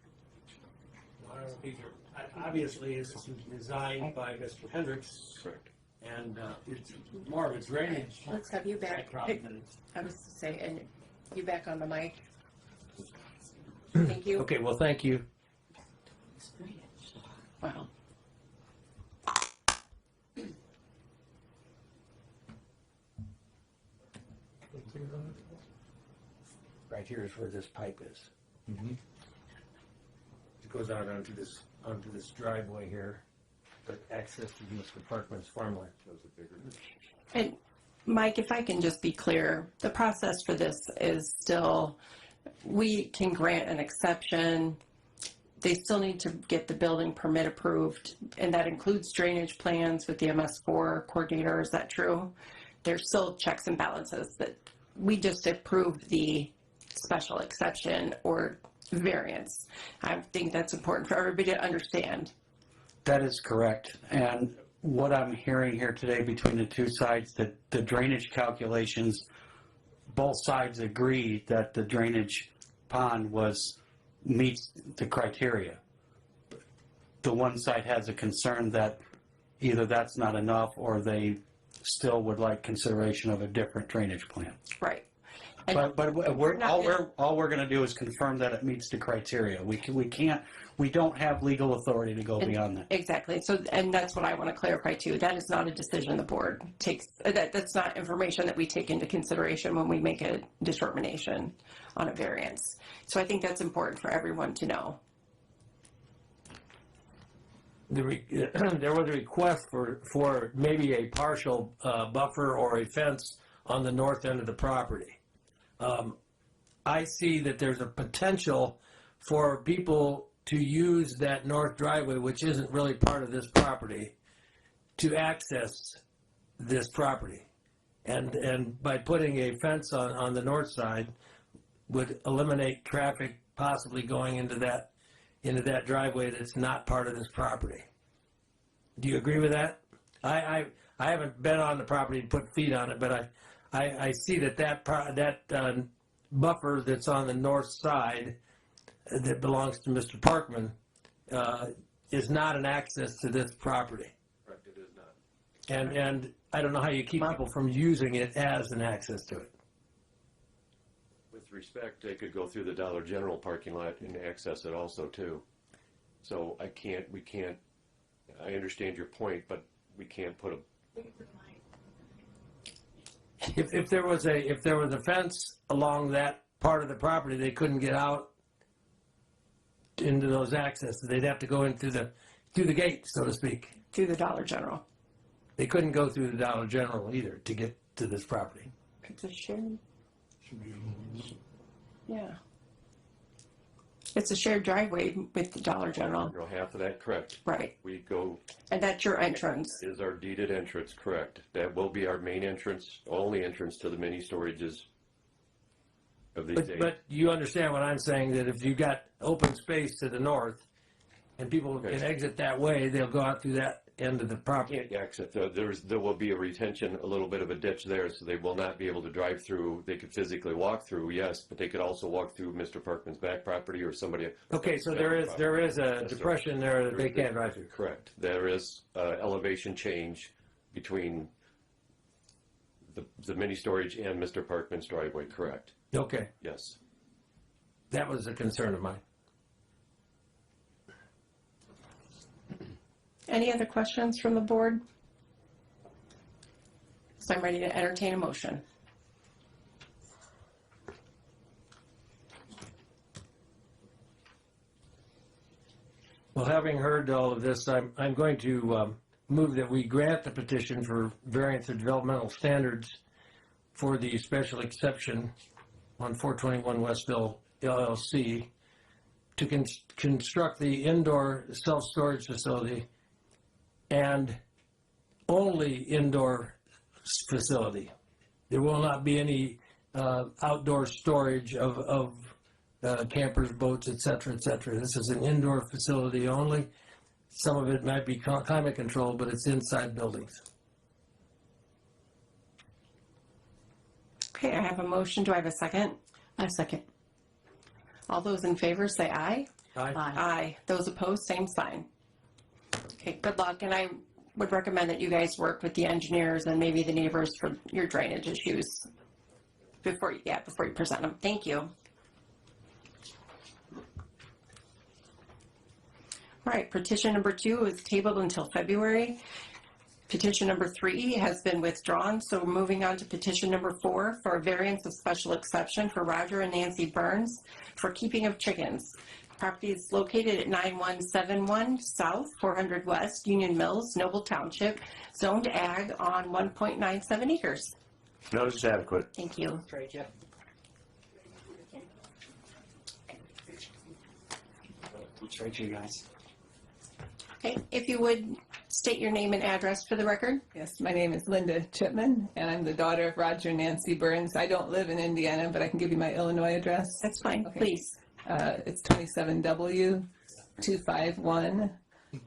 Obviously, this is designed by Mr. Hendricks, Correct. and it's more of a drainage. Let's have you back. problem than it's- I was saying, and you back on the mic. Thank you. Okay, well, thank you. Wow. Right here is where this pipe is. It goes out onto this driveway here, but access to Mr. Parkman's farmland. And Mike, if I can just be clear, the process for this is still, we can grant an exception. They still need to get the building permit approved, and that includes drainage plans with the MS4 coordinator. Is that true? There's still checks and balances that we just approved the special exception or variance. I think that's important for everybody to understand. That is correct. And what I'm hearing here today between the two sides, that the drainage calculations, both sides agree that the drainage pond meets the criteria. The one side has a concern that either that's not enough or they still would like consideration of a different drainage plan. Right. And But all we're going to do is confirm that it meets the criteria. We don't have legal authority to go beyond that. Exactly. So, and that's what I want to clarify too. That is not a decision the board takes. That's not information that we take into consideration when we make a determination on a variance. So I think that's important for everyone to know. There was a request for maybe a partial buffer or a fence on the north end of the property. I see that there's a potential for people to use that north driveway, which isn't really part of this property, to access this property. And by putting a fence on the north side would eliminate traffic possibly going into that driveway that's not part of this property. Do you agree with that? I haven't been on the property and put feet on it, but I see that buffer that's on the north side that belongs to Mr. Parkman is not an access to this property. Correct, it is not. And I don't know how you keep people from using it as an access to it. With respect, they could go through the Dollar General parking lot and access it also too. So we can't, I understand your point, but we can't put a. If there was a fence along that part of the property, they couldn't get out into those accesses. They'd have to go in through the gate, so to speak. Through the Dollar General. They couldn't go through the Dollar General either to get to this property. It's a shared. Yeah. It's a shared driveway with the Dollar General. Half of that, correct. Right. We go, And that's your entrance. is our deeded entrance, correct. That will be our main entrance, only entrance to the mini storages of these days. But you understand what I'm saying, that if you got open space to the north and people Okay. can exit that way, they'll go out through that end of the property. Can't exit. There will be a retention, a little bit of a ditch there, so they will not be able to drive through. They could physically walk through, yes, but they could also walk through Mr. Parkman's back property or somebody. Okay, so there is a depression there that they can't drive through. Correct. There is elevation change between the mini storage and Mr. Parkman's driveway, correct? Okay, Yes. that was a concern of mine. Any other questions from the board? So I'm ready to entertain a motion. Well, having heard all of this, I'm going to move that we grant the petition for variance of developmental standards for the special exception on 421 Westville LLC to construct the indoor self-storage facility and only indoor facility. There will not be any outdoor storage of campers, boats, et cetera, et cetera. This is an indoor facility only. Some of it might be climate controlled, but it's inside buildings. Okay, I have a motion. Do I have a second? I second. All those in favor say aye. Aye. Aye. Those opposed, same sign. Okay, good luck, and I would recommend that you guys work with the engineers and maybe the neighbors for your drainage issues before you present them. Thank you. All right, petition number 2 is tabled until February. Petition number 3 has been withdrawn, so we're moving on to petition number 4 for a variance of special exception for Roger and Nancy Burns for keeping of chickens. Property is located at 9171 South, 400 West, Union Mills, Noble Township, zoned ag on 1.97 acres. Notice is adequate. Thank you. Trade you guys. Okay, if you would state your name and address for the record. Yes, my name is Linda Chipman, and I'm the daughter of Roger and Nancy Burns. I don't live in Indiana, but I can give you my Illinois address. That's fine, Okay. please. It's 27W 251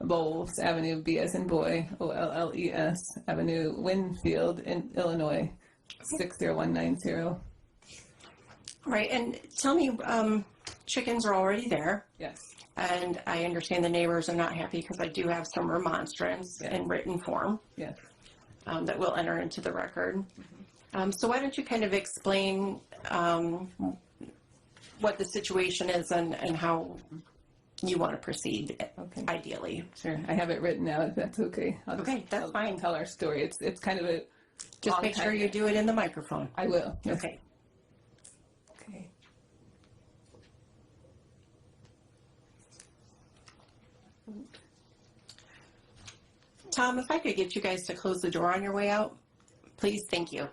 Bowles Avenue, B as in boy, OLLES Avenue, Winfield, in Illinois, 60190. All right, and tell me, chickens are already there. Yes. And I understand the neighbors are not happy because I do have some remonstrance in written form Yes. that will enter into the record. So why don't you kind of explain what the situation is and how you want to proceed, Okay. ideally. Sure. I have it written out, if that's okay. Okay, that's fine. Tell our story. It's kind of a Just long make sure time. you do it in the microphone. I will. Yes. Okay. Okay. Tom, if I could get you guys to close the door on your way out, please, thank you.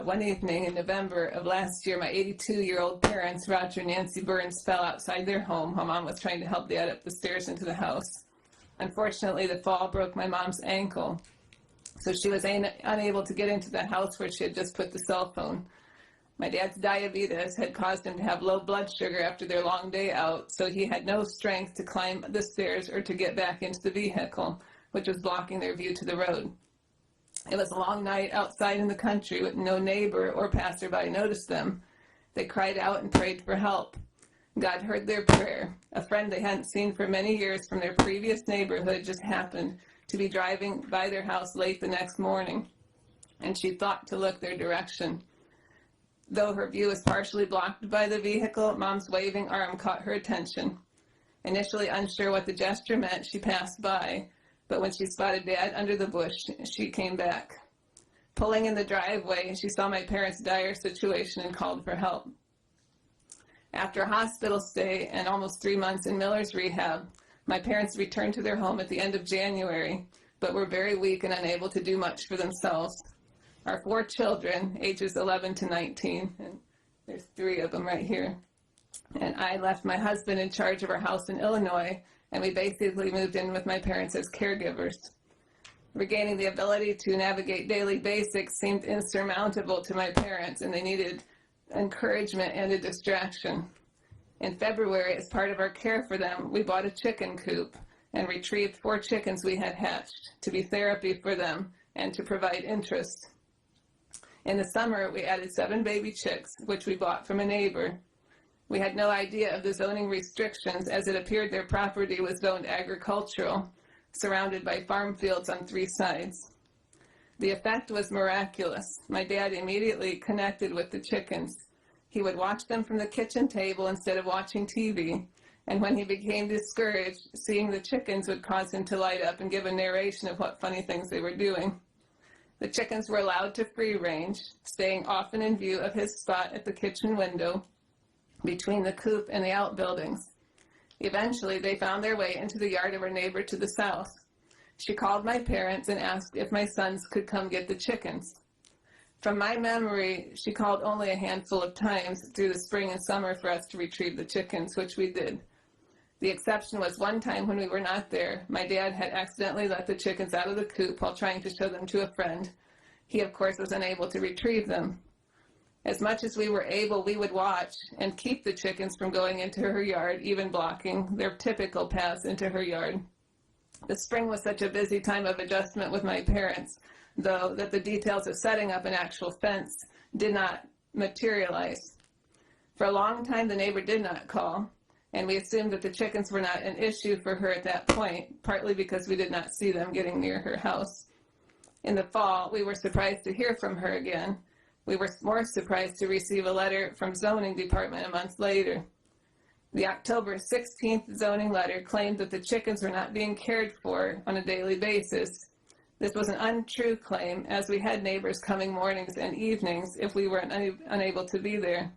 One evening in November of last year, my 82-year-old parents, Roger and Nancy Burns, fell outside their home while Mom was trying to help Dad up the stairs into the house. Unfortunately, the fall broke my mom's ankle, so she was unable to get into the house where she had just put the cell phone. My dad's diabetes had caused him to have low blood sugar after their long day out, so he had no strength to climb the stairs or to get back into the vehicle, which was blocking their view to the road. It was a long night outside in the country with no neighbor or passerby noticed them. They cried out and prayed for help. God heard their prayer. A friend they hadn't seen for many years from their previous neighborhood just happened to be driving by their house late the next morning, and she thought to look their direction. Though her view was partially blocked by the vehicle, Mom's waving arm caught her attention. Initially unsure what the gesture meant, she passed by, but when she spotted Dad under the bush, she came back. Pulling in the driveway, she saw my parents' dire situation and called for help. After a hospital stay and almost 3 months in Miller's rehab, my parents returned to their home at the end of January, but were very weak and unable to do much for themselves. Our 4 children, ages 11 to 19, and there's 3 of them right here, and I left my husband in charge of our house in Illinois, and we basically moved in with my parents as caregivers. Regaining the ability to navigate daily basics seemed insurmountable to my parents, and they needed encouragement and a distraction. In February, as part of our care for them, we bought a chicken coop and retrieved 4 chickens we had hatched to be therapy for them and to provide interest. In the summer, we added 7 baby chicks, which we bought from a neighbor. We had no idea of the zoning restrictions, as it appeared their property was zoned agricultural, surrounded by farm fields on 3 sides. The effect was miraculous. My dad immediately connected with the chickens. He would watch them from the kitchen table instead of watching TV, and when he became discouraged, seeing the chickens would cause him to light up and give a narration of what funny things they were doing. The chickens were allowed to free range, staying often in view of his spot at the kitchen window between the coop and the outbuildings. Eventually, they found their way into the yard of our neighbor to the south. She called my parents and asked if my sons could come get the chickens. From my memory, she called only a handful of times through the spring and summer for us to retrieve the chickens, which we did. The exception was one time when we were not there. My dad had accidentally let the chickens out of the coop while trying to show them to a friend. He, of course, was unable to retrieve them. As much as we were able, we would watch and keep the chickens from going into her yard, even blocking their typical paths into her yard. The spring was such a busy time of adjustment with my parents, though, that the details of setting up an actual fence did not materialize. For a long time, the neighbor did not call, and we assumed that the chickens were not an issue for her at that point, partly because we did not see them getting near her house. In the fall, we were surprised to hear from her again. We were more surprised to receive a letter from zoning department a month later. The October 16th zoning letter claimed that the chickens were not being cared for on a daily basis. This was an untrue claim, as we had neighbors coming mornings and evenings if we were unable to be there.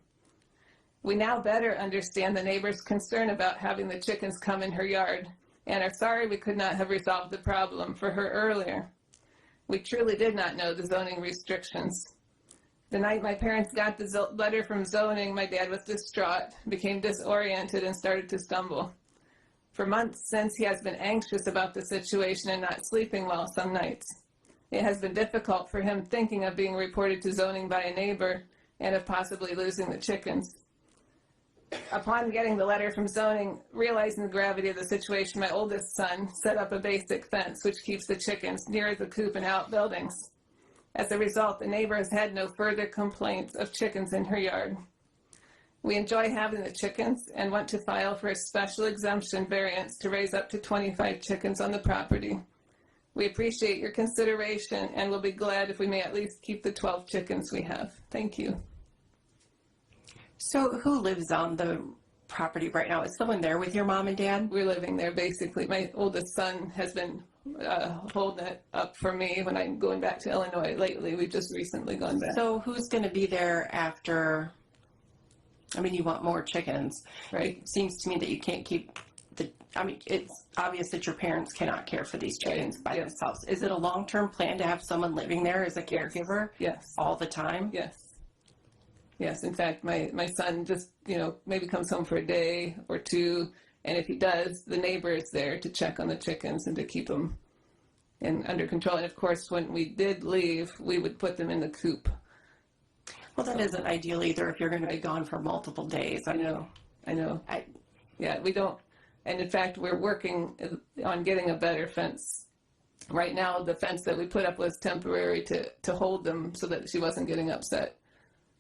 We now better understand the neighbor's concern about having the chickens come in her yard, and are sorry we could not have resolved the problem for her earlier. We truly did not know the zoning restrictions. The night my parents got the letter from zoning, my dad was distraught, became disoriented, and started to stumble. For months since, he has been anxious about the situation and not sleeping well some nights. It has been difficult for him thinking of being reported to zoning by a neighbor and of possibly losing the chickens. Upon getting the letter from zoning, realizing the gravity of the situation, my oldest son set up a basic fence which keeps the chickens near the coop and outbuildings. As a result, the neighbor has had no further complaints of chickens in her yard. We enjoy having the chickens and want to file for a special exemption variance to raise up to 25 chickens on the property. We appreciate your consideration and will be glad if we may at least keep the 12 chickens we have. Thank you. So who lives on the property right now? Is someone there with your mom and dad? We're living there basically. My oldest son has been holding it up for me when I'm going back to Illinois lately. We've just recently gone back. So who's going to be there after? I mean, you want more chickens. Right. It seems to me that you can't keep it's obvious that your parents cannot care for these chickens by themselves. Is it a long-term plan to have someone living there as a caregiver? Yes. All the time? Yes. Yes. In fact, my son just, maybe comes home for a day or two, and if he does, the neighbor is there to check on the chickens and to keep them under control. And of course, when we did leave, we would put them in the coop. Well, that isn't ideal either if you're going to be gone for multiple days. I know. Yeah, we don't. And in fact, we're working on getting a better fence. Right now, the fence that we put up was temporary to hold them so that she wasn't getting upset.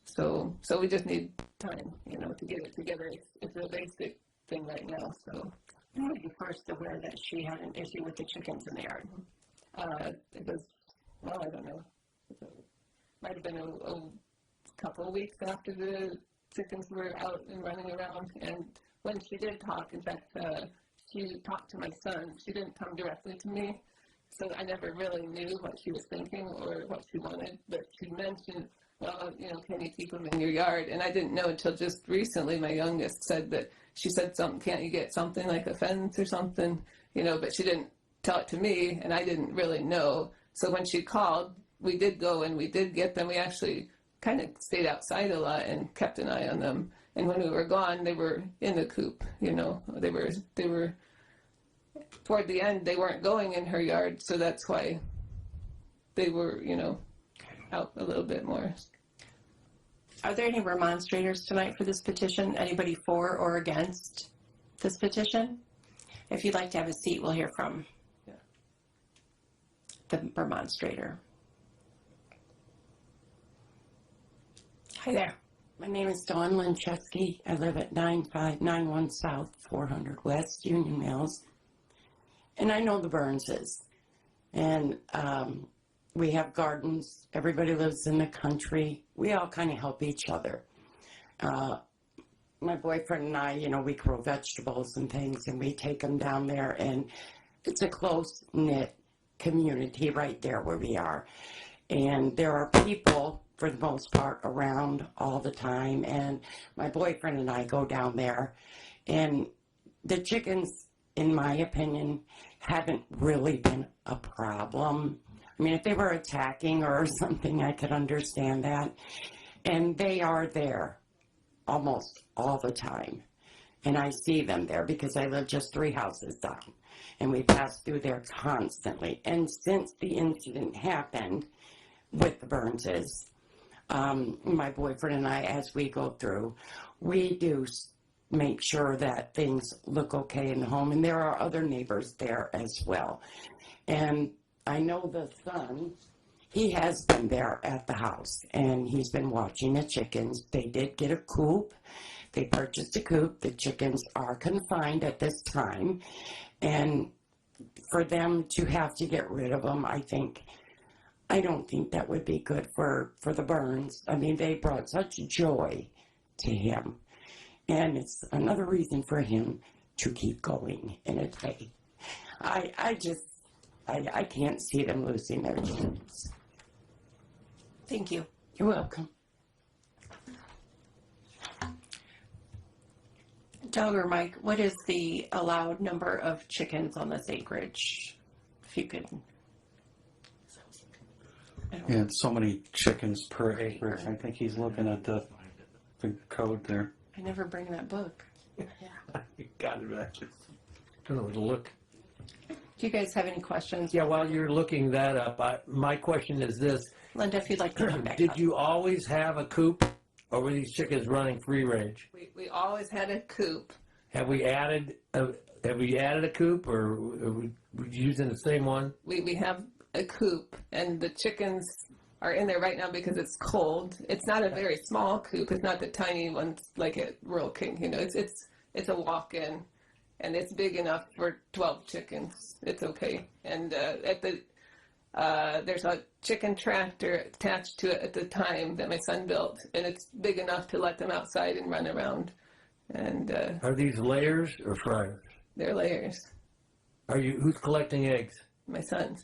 So we just need time, to get it together. It's a basic thing right now. So when were you first aware that she had an issue with the chickens in the yard? It was, I don't know. It might have been a couple of weeks after the chickens were out and running around. And when she did talk, in fact, she talked to my son. She didn't come directly to me, so I never really knew what she was thinking or what she wanted. But she mentioned, well, can you keep them in your yard? And I didn't know until just recently. My youngest said that she said something, can't you get something like a fence or something? But she didn't tell it to me, and I didn't really know. So when she called, we did go and we did get them. We actually kind of stayed outside a lot and kept an eye on them. And when we were gone, they were in the coop. They were toward the end. They weren't going in her yard, so that's why they were, out a little bit more. Are there any remonstrators tonight for this petition? Anybody for or against this petition? If you'd like to have a seat, we'll hear from the remonstrator. Hi there. My name is Dawn Linchesky. I live at 9591 South, 400 West, Union Mills. And I know the Burnses. And we have gardens. Everybody lives in the country. We all kind of help each other. My boyfriend and I, we grow vegetables and things, and we take them down there. And it's a close-knit community right there where we are. And there are people, for the most part, around all the time, and my boyfriend and I go down there, and the chickens, in my opinion, haven't really been a problem. I mean, if they were attacking or something, I could understand that. And they are there almost all the time. And I see them there because I live just 3 houses down. And we pass through there constantly. And since the incident happened with the Burnses, my boyfriend and I, as we go through, we do make sure that things look okay in the home. And there are other neighbors there as well. And I know the son, he has been there at the house, and he's been watching the chickens. They did get a coop. They purchased a coop. The chickens are confined at this time. And for them to have to get rid of them, I don't think that would be good for the Burns. I mean, they brought such joy to him. And it's another reason for him to keep going in a day. I can't see them losing their chickens. Thank you. You're welcome. Doug or Mike, what is the allowed number of chickens on this acreage? If you could. Yeah, it's so many chickens per acre. I think he's looking at the code there. I never bring that book. Got it back. Don't know where to look. Do you guys have any questions? Yeah, while you're looking that up, my question is this. Linda, if you'd like to come back Did up. you always have a coop, or were these chickens running free range? We always had a coop. Have we added a coop, or are we using the same one? We have a coop, and the chickens are in there right now because it's cold. It's not a very small coop. It's not the tiny ones like at Rural King. You know, it's a walk-in, and it's big enough for 12 chickens. It's okay. And there's a chicken tractor attached to it at the time that my son built, and it's big enough to let them outside and run around. And Are these layers or fryers? they're layers. Who's collecting eggs? My son's.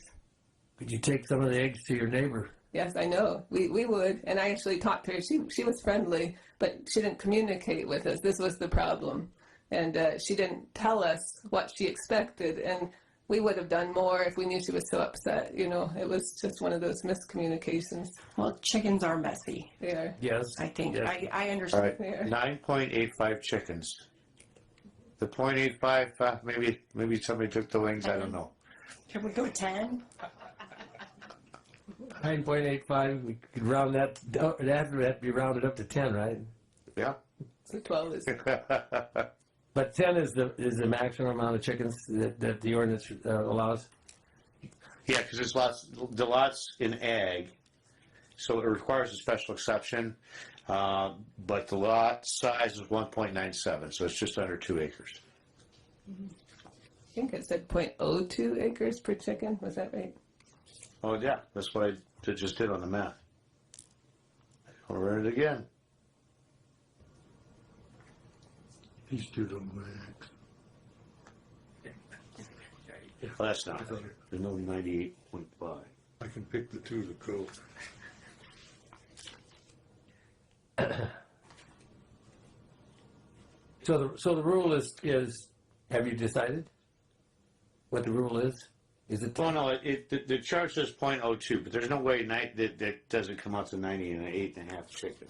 Could you take some of the eggs to your neighbor? Yes, I know. We would. And I actually talked to her. She was friendly, but she didn't communicate with us. This was the problem. And she didn't tell us what she expected. And we would have done more if we knew she was so upset. You know, it was just one of those miscommunications. Well, chickens are messy. They are. Yes. I think. Yes. I All understand. right, 9.85 chickens. The 0.85, maybe somebody took the wings, I don't know. Can we go 10? 9.85. We could round that. It has to be rounded up to 10, right? Yeah. So 12 is. But 10 is the maximum amount of chickens that the ordinance allows. Yeah, because it's the lots in ag, so it requires a special exception, but the lot size is 1.97, so it's just under 2 acres. I think it said 0.02 acres per chicken. Was that right? Oh, yeah, that's what I just did on the math. I'll run it again. He's to the max. Well, that's not. There's no 98.5. I can pick the two to go. So the rule is have you decided what the rule is? Is it? Well, no, the chart says 0.02, but there's no way that doesn't come out to 90 and an 8.5 chicken.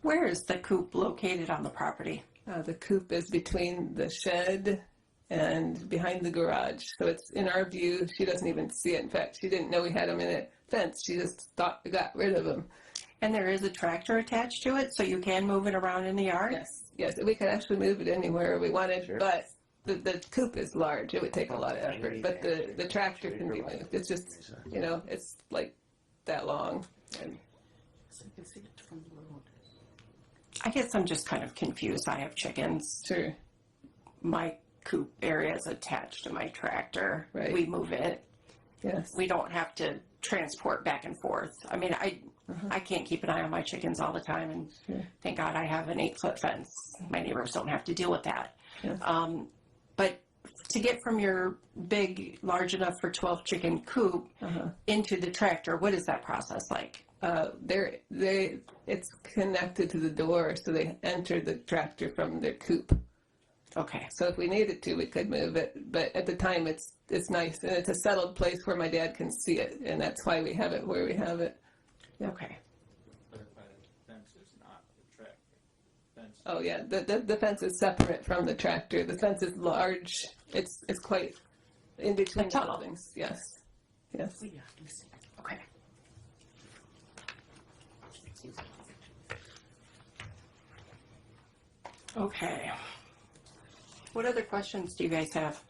Where is the coop located on the property? The coop is between the shed and behind the garage. So it's in our view. She doesn't even see it. In fact, she didn't know we had them in a fence. She just thought we got rid of them. And there is a tractor attached to it, so you can move it around in the yard? Yes, we could actually move it anywhere we wanted, but the coop is large. It would take a lot of effort, but the tractor can be moved. It's just, it's like that long. And I guess I'm just kind of confused. I have chickens. Sure. My coop area is attached to my tractor. Right. We move it. Yes. We don't have to transport back and forth. I mean, I can't keep an eye on my chickens all the time, and thank God I have an 8-foot fence. My neighbors don't have to deal with that. Yes. But to get from your big, large enough for 12 chicken coop into the tractor, what is that process like? It's connected to the door, so they enter the tractor from their coop. Okay. So if we needed to, we could move it. But at the time, it's nice, and it's a settled place where my dad can see it, and that's why we have it where we have it. Okay. Oh yeah, the fence is separate from the tractor. The fence is large. It's quite in between the tunnel. buildings. Yes, yes. Okay. Okay. What other questions do you guys have?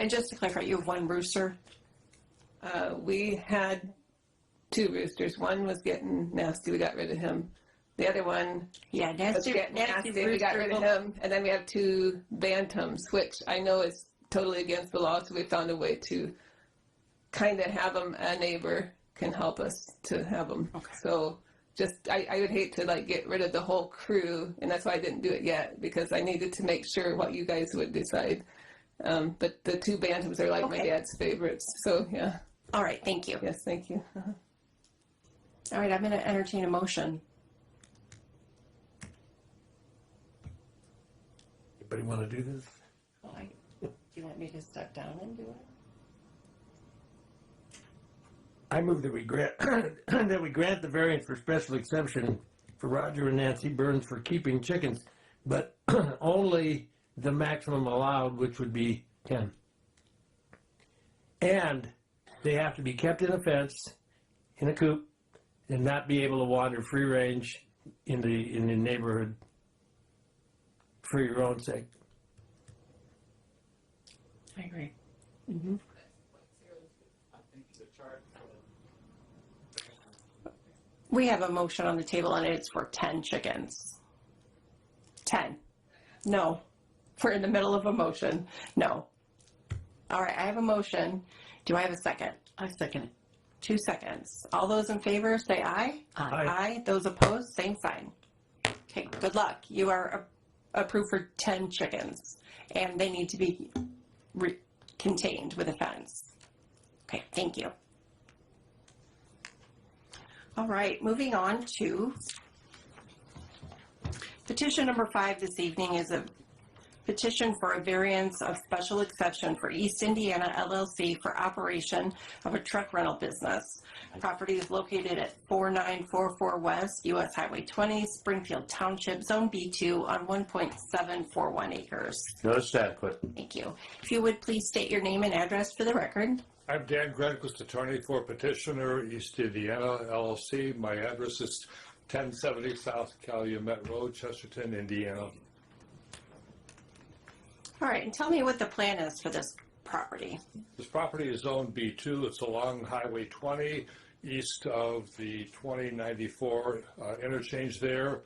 And just to clarify, you have one rooster? We had 2 roosters. One was getting nasty. We got rid of him. The other one Yeah, was nasty, getting nasty nasty. We got rid of rooster. him. And then we have 2 bantams, which I know is totally against the law. So we found a way to kind of have them. A neighbor can help us to have them. Okay. So just I would hate to like get rid of the whole crew, and that's why I didn't do it yet, because I needed to make sure what you guys would decide. But the 2 bantams are like my Okay. dad's favorites. So yeah. All right, thank you. Yes, thank you. Uh-huh. All right, I'm going to entertain a motion. Anybody want to do this? Do you want me to step down and do it? I move that we grant that we grant the variance for special exception for Roger and Nancy Burns for keeping chickens, but only the maximum allowed, which would be 10. And they have to be kept in a fence, in a coop, and not be able to wander free range in the neighborhood for your own sake. I agree. We have a motion on the table and it's for 10 chickens. 10. No. We're in the middle of a motion. No. All right, I have a motion. Do I have a second? I second it. 2 seconds. All those in favor say aye. Aye. Aye. Those opposed, same sign. Okay, good luck. You are approved for 10 chickens, and they need to be contained with a fence. Okay, thank you. All right, moving on to petition number 5 this evening is a petition for a variance of special exception for East Indiana LLC for operation of a truck rental business. Property is located at 4944 West US Highway 20, Springfield Township, Zone B2 on 1.741 acres. Notice adequate. Thank you. If you would please state your name and address for the record. I'm Dan Grenquist, attorney for petitioner, East Indiana LLC. My address is 1070 South Calumet Road, Chesterton, Indiana. All right, and tell me what the plan is for this property. This property is Zone B2. It's along Highway 20, east of the 2094 interchange there,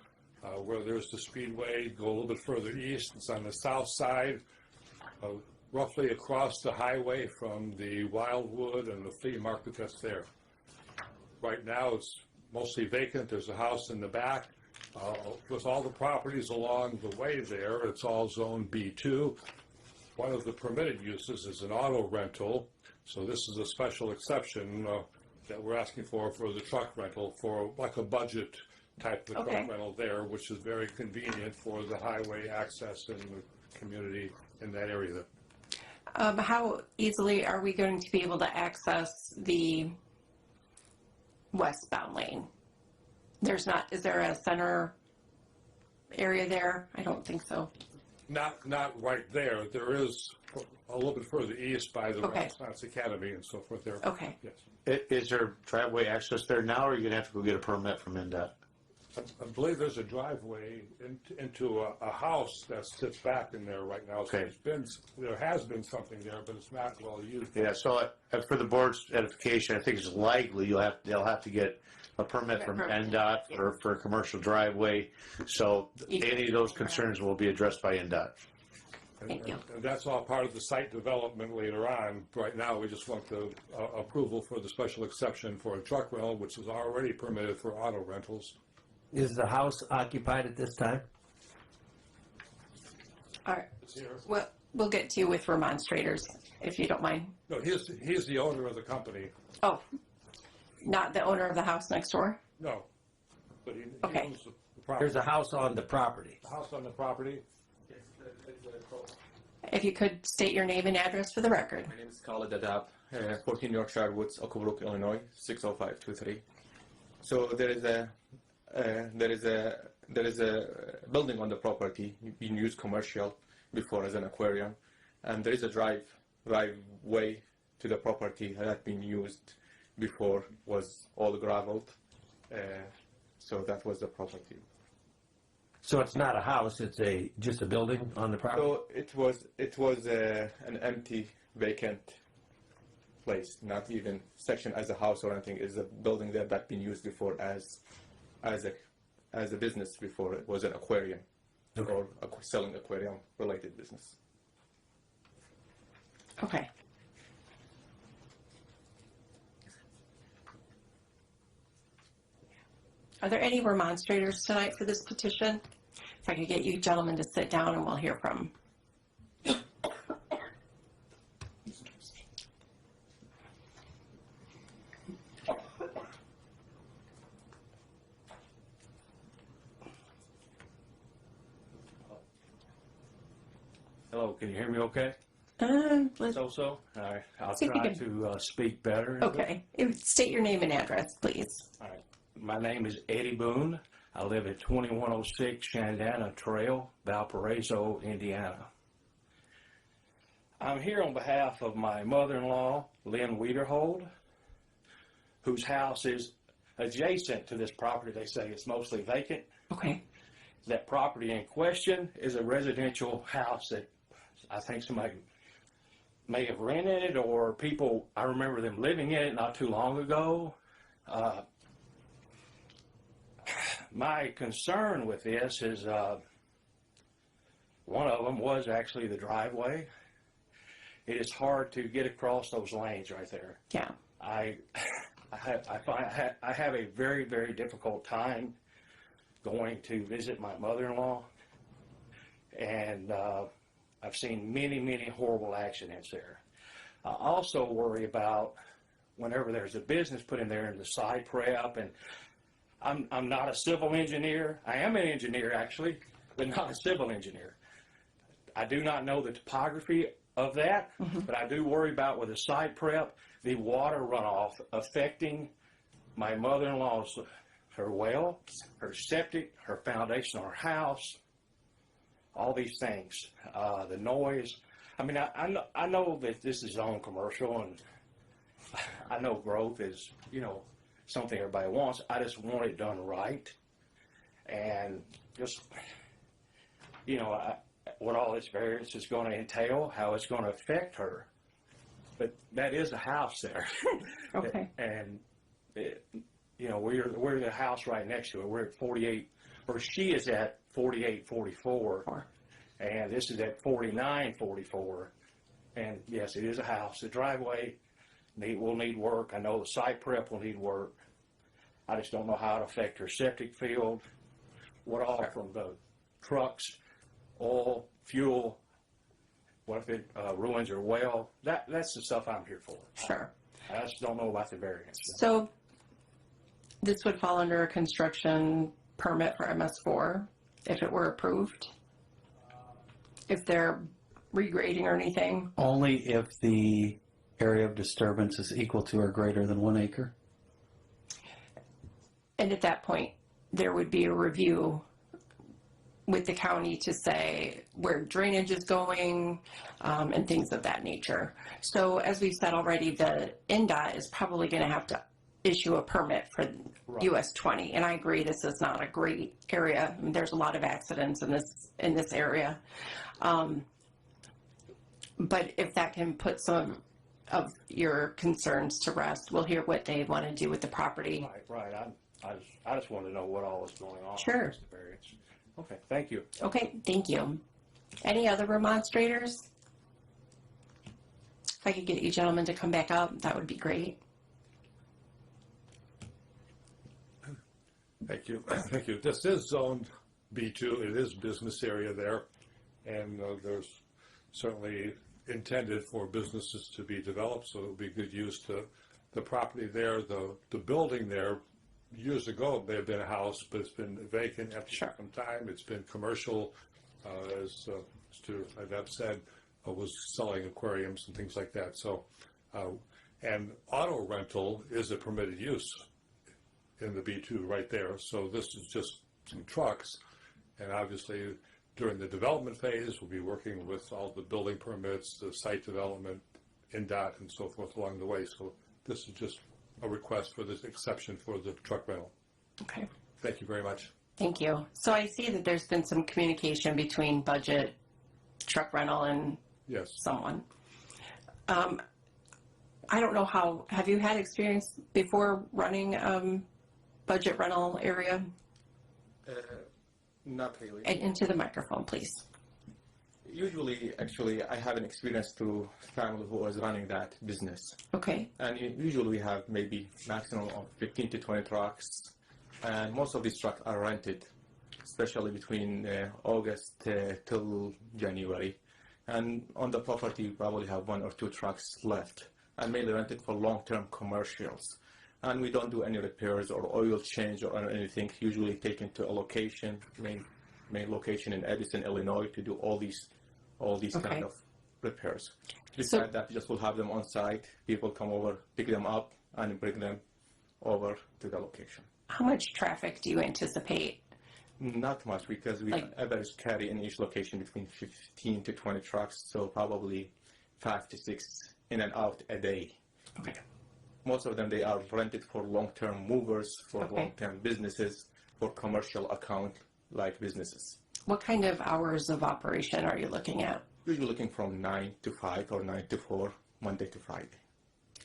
where there's the speedway. Go a little bit further east. It's on the south side, roughly across the highway from the Wildwood and the flea market that's there. Right now, it's mostly vacant. There's a house in the back. With all the properties along the way there, it's all Zone B2. One of the permitted uses is an auto rental, so this is a special exception that we're asking for the truck rental, for like a budget type of Okay. truck rental there, which is very convenient for the highway access and the community in that area there. How easily are we going to be able to access the westbound lane? Is there a center area there? I don't think so. Not right there. There is a little bit further east by the Okay. Renaissance Academy and so forth there. Okay. Yes. Is there driveway access there now, or are you going to have to go get a permit from NDOT? I believe there's a driveway into a house that sits back in there right now. So Okay. there has been something there, but it's not well used. Yeah, so for the board's edification, I think it's likely they'll have to get a permit from NDOT for a commercial driveway. So any of those concerns will be addressed by NDOT. Thank you. And that's all part of the site development later on. Right now, we just want the approval for the special exception for a truck rental, which is already permitted for auto rentals. Is the house occupied at this time? All right. It's here. Well, we'll get to you with remonstrators, if you don't mind. No, he's the owner of the company. Oh, not the owner of the house next door? No. but he Okay. owns the property. There's a house on the property. The house on the property. If you could state your name and address for the record. My name is Khalid Adab, 14 Yorkshire Woods, Oak Brook, Illinois, 60523. So there is a building on the property being used commercial before as an aquarium, and there is a driveway to the property that had been used before was all graveled. So that was the property. So it's not a house, it's just a building on the property? So it was an empty, vacant place, not even section as a house or anything. It's a building that had been used before as a business before. It was an aquarium, Okay. or selling aquarium related business. Okay. Are there any remonstrators tonight for this petition? If I could get you gentlemen to sit down and we'll hear from. Hello, can you hear me okay? Let's, So? All right, I'll See if you try can- to speak better. okay. State your name and address, please. All right. My name is Eddie Boone. I live at 2106 Shandana Trail, Valparaiso, Indiana. I'm here on behalf of my mother-in-law, Lynn Wiederhold, whose house is adjacent to this property. They say it's mostly vacant. Okay. That property in question is a residential house that I think somebody may have rented it, or people, I remember them living in it not too long ago. My concern with this is one of them was actually the driveway. It is hard to get across those lanes right there. Yeah. I have a very, very difficult time going to visit my mother-in-law, and I've seen many, many horrible accidents there. I also worry about whenever there's a business put in there and the site prep, and I'm not a civil engineer. I am an engineer actually, but not a civil engineer. I do not know the topography of that, but I do worry about with the site prep, the water runoff affecting my mother-in-law's, her well, her septic, her foundation, her house, all these things, the noise. I mean, I know that this is on commercial, and I know growth is, something everybody wants. I just want it done right, and just, what all this variance is going to entail, how it's going to affect her. But that is a house there. Okay. And, we're the house right next to it. We're at 48, or she is at 4844, and this is at 4944. And yes, it is a house. The driveway will need work. I know the site prep will need work. I just don't know how it affect her septic field, what all from the trucks, oil, fuel, what if it ruins her well. That's the stuff I'm here for. Sure. I just don't know about the variance. So this would fall under a construction permit for MS4 if it were approved? If they're regrading or anything? Only if the area of disturbance is equal to or greater than 1 acre. And at that point, there would be a review with the county to say where drainage is going and things of that nature. So as we've said already, the NDOT is probably going to have to issue a permit for US 20. And I agree, this is not a great area. I mean, there's a lot of accidents in this area. But if that can put some of your concerns to rest, we'll hear what they want to do with the property. Right. I just want to know what all is going on. Sure. with the variance. Okay, thank you. Okay, thank you. Any other remonstrators? If I could get you gentlemen to come back up, that would be great. Thank you. Thank you. This is zoned B2. It is business area there, and there's certainly intended for businesses to be developed, so it'll be good use to the property there. The building there years ago, it may have been a house, but it's been vacant, empty Sure. for some time. It's been commercial, as Mr. Iveb said, was selling aquariums and things like that. So, and auto rental is a permitted use in the B2 right there. So this is just some trucks. And obviously, during the development phase, we'll be working with all the building permits, the site development, NDOT, and so forth along the way. So this is just a request for this exception for the truck rental. Okay. Thank you very much. Thank you. So I see that there's been some communication between budget, truck rental, and Yes. someone. I don't know how, have you had experience before running budget rental area? Not really. And into the microphone, please. Usually, actually, I have an experience through family who was running that business. Okay. And usually we have maybe maximum of 15 to 20 trucks. And most of these trucks are rented, especially between August till January. And on the property, we probably have 1 or 2 trucks left, and mainly rented for long-term commercials. And we don't do any repairs or oil change or anything. Usually taken to a location, main location in Edison, Illinois, to do all these Okay. kind of repairs. Besides that, just will have them on site. People come over, pick them up, and bring them over to the location. How much traffic do you anticipate? Not much, because we average carry in each location between 15 to 20 trucks, so probably 5 to 6 in and out a day. Okay. Most of them, they are rented for long-term movers, for Okay. long-term businesses, for commercial account like businesses. What kind of hours of operation are you looking at? Usually looking from 9 to 5 or 9 to 4, Monday to Friday.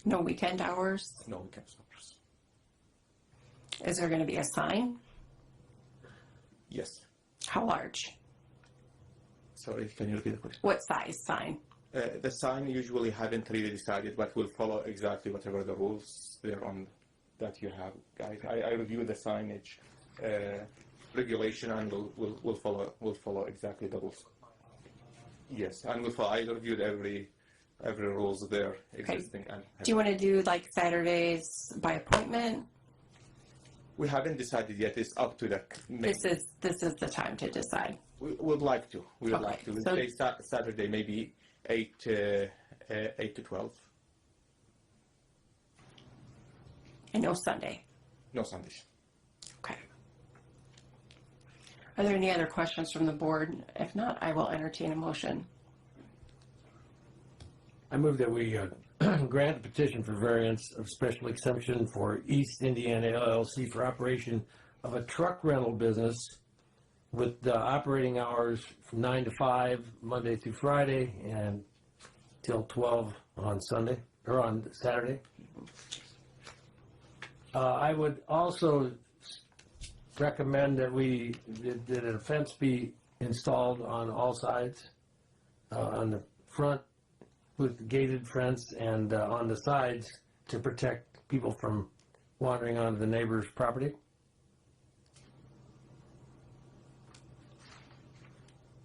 No weekend hours? No weekend hours. Is there going to be a sign? Yes. How large? Sorry, can you repeat the question? What size sign? The sign usually haven't really decided, but we'll follow exactly whatever the rules there on that you have, guys. I review the signage regulation, and we'll follow exactly the rules. Yes, and I reviewed every rules there existing. And Do you want to do like Saturdays by appointment? we haven't decided yet. It's up to the. This is the time to decide. We would like to. We would Okay, like to. so- Say Saturday, maybe 8 to 12. And no Sunday. No Sundays. Okay. Are there any other questions from the board? If not, I will entertain a motion. I move that we grant a petition for variance of special exemption for East Indiana LLC for operation of a truck rental business with operating hours from 9 to 5, Monday through Friday, and till 12 on Sunday, or on Saturday. I would also recommend that that a fence be installed on all sides, on the front with gated fence, and on the sides to protect people from wandering onto the neighbor's property.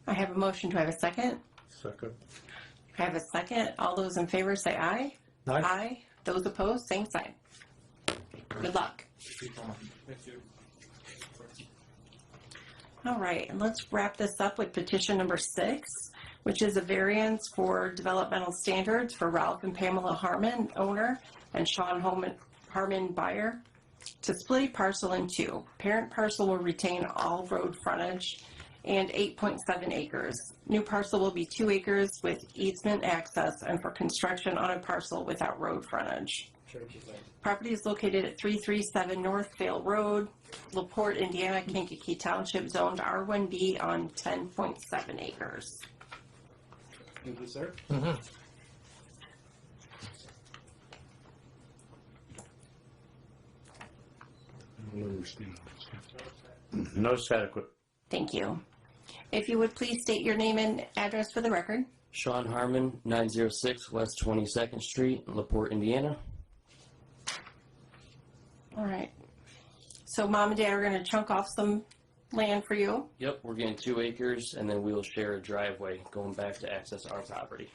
I have a motion. Do I have a second? Second. I have a second. All those in favor say aye. Aye. Aye. Those opposed, same sign. Good luck. Thank you. All right, and let's wrap this up with petition number 6, which is a variance for developmental standards for Ralph and Pamela Harmon, owner, and Sean Harmon, buyer, to split a parcel in 2. Parent parcel will retain all road frontage and 8.7 acres. New parcel will be 2 acres with easement access and for construction on a parcel without road frontage. Property is located at 337 North Vale Road, LaPorte, Indiana, Kankakee Township, zoned R1B on 10.7 acres. Thank you, sir. Notice adequate. Thank you. If you would please state your name and address for the record. Sean Harmon, 906 West 22nd Street, LaPorte, Indiana. All right. So mom and dad are going to chunk off some land for you. Yep, we're getting 2 acres, and then we'll share a driveway going back to access our property.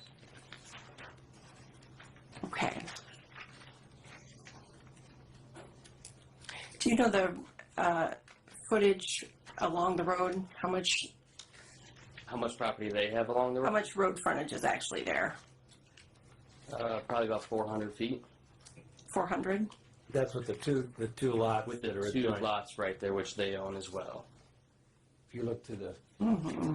Okay. Do you know the footage along the road? How much property they have along the road? how much road frontage is actually there? Probably about 400 feet 400? That's what the two lots with that are the two adjoined. lots right there, which they own as well. If you look to the, Mm-hmm.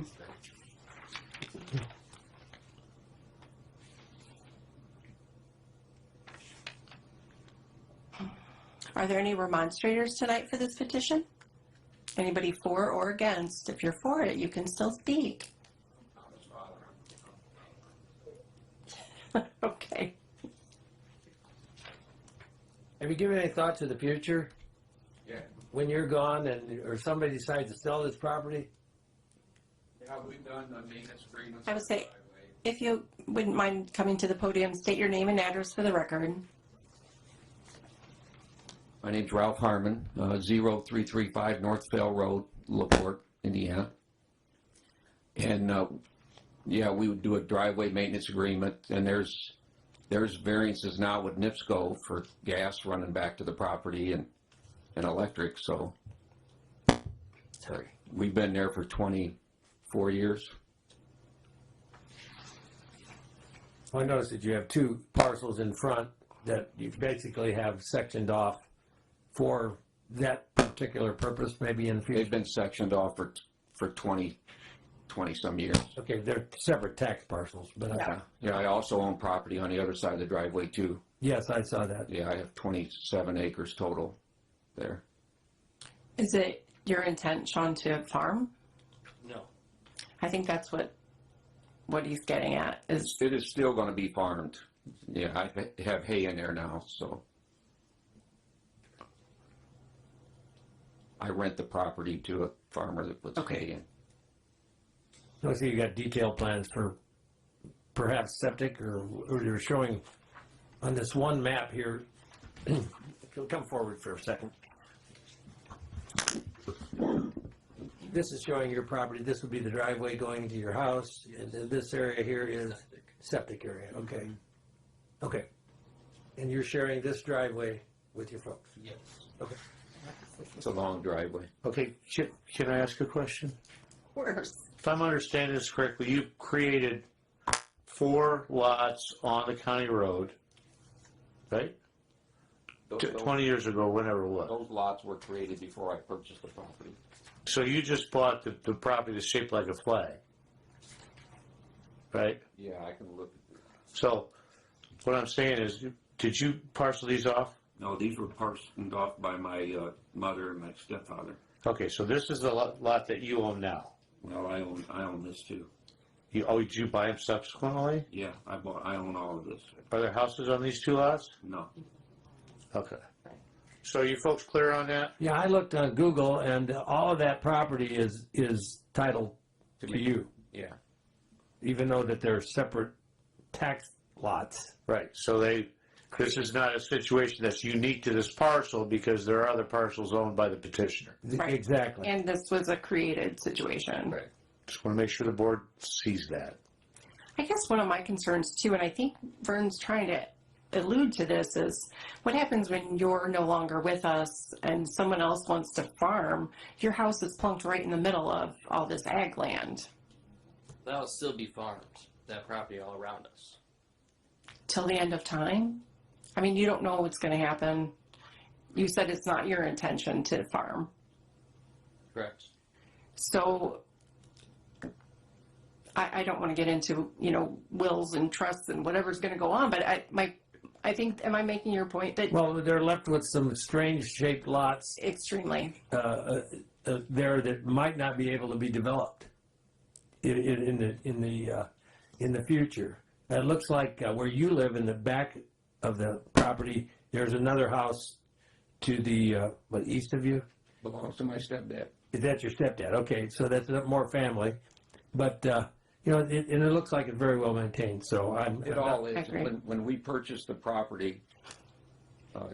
Are there any remonstrators tonight for this petition? Anybody for or against? If you're for it, you can still speak. Okay. have you given any thought to the future? Yeah. When you're gone or somebody decides to sell this property? Yeah, we've done the maintenance agreements. I would say, if you wouldn't mind coming to the podium, state your name and address for the record. My name's Ralph Harmon, 0335 North Vale Road, LaPorte, Indiana. And yeah, we would do a driveway maintenance agreement, and there's variances now with NIPSCO for gas running back to the property and electric. So we've been there for 24 years. I noticed that you have two parcels in front that you basically have sectioned off for that particular purpose, maybe in the future. They've been sectioned off for 20 some years. Okay, they're separate tax parcels, but Yeah, I also own property on the other side of the driveway too. yes, I saw that. Yeah, I have 27 acres total there. Is it your intent, Sean, to farm? No. I think that's what he's getting at. Is It is still going to be farmed. Yeah, I have hay in there now, so. I rent the property to a farmer that puts hay in. I see you got detailed plans for perhaps septic, or you're showing on this one map here. Come forward for a second. This is showing your property. This would be the driveway going into your house, and then this area here is septic area. Okay. Okay. And you're sharing this driveway with your folks? Yes. Okay. It's a long driveway. Okay, can I ask a question? of course. If I'm understanding this correctly, you created 4 lots on the county road, right? 20 years ago, whenever it was. Those lots were created before I purchased the property. So you just bought the property that's shaped like a flag, right? Yeah, I can look. So what I'm saying is, did you parcel these off? No, these were parceled off by my mother and my stepfather. Okay, so this is the lot that you own now. Well, I own this too. Did you buy them subsequently? Yeah, I own all of this. Are there houses on these 2 lots? No. Okay. So are you folks clear on that? Yeah, I looked on Google, and all of that property is titled to you, Yeah. even though that they're separate tax lots. Right, so this is not a situation that's unique to this parcel because there are other parcels owned by the petitioner. Right. Exactly. And this was a created situation. Right. Just want to make sure the board sees that. I guess one of my concerns too, and I think Vern's trying to allude to this, is what happens when you're no longer with us and someone else wants to farm. Your house is plunked right in the middle of all this ag land. That'll still be farmed, that property all around us. Till the end of time? I mean, you don't know what's going to happen. You said it's not your intention to farm. Correct. So I don't want to get into, wills and trusts and whatever's going to go on, but I think, am I making your point that Well, they're left with some strange shaped lots extremely? There that might not be able to be developed in the future. It looks like where you live in the back of the property, there's another house to the east of you. Belongs to my stepdad. Is that your stepdad? Okay, so that's more family, but and it looks like it's very well maintained. So It all is. agree. When we purchased the property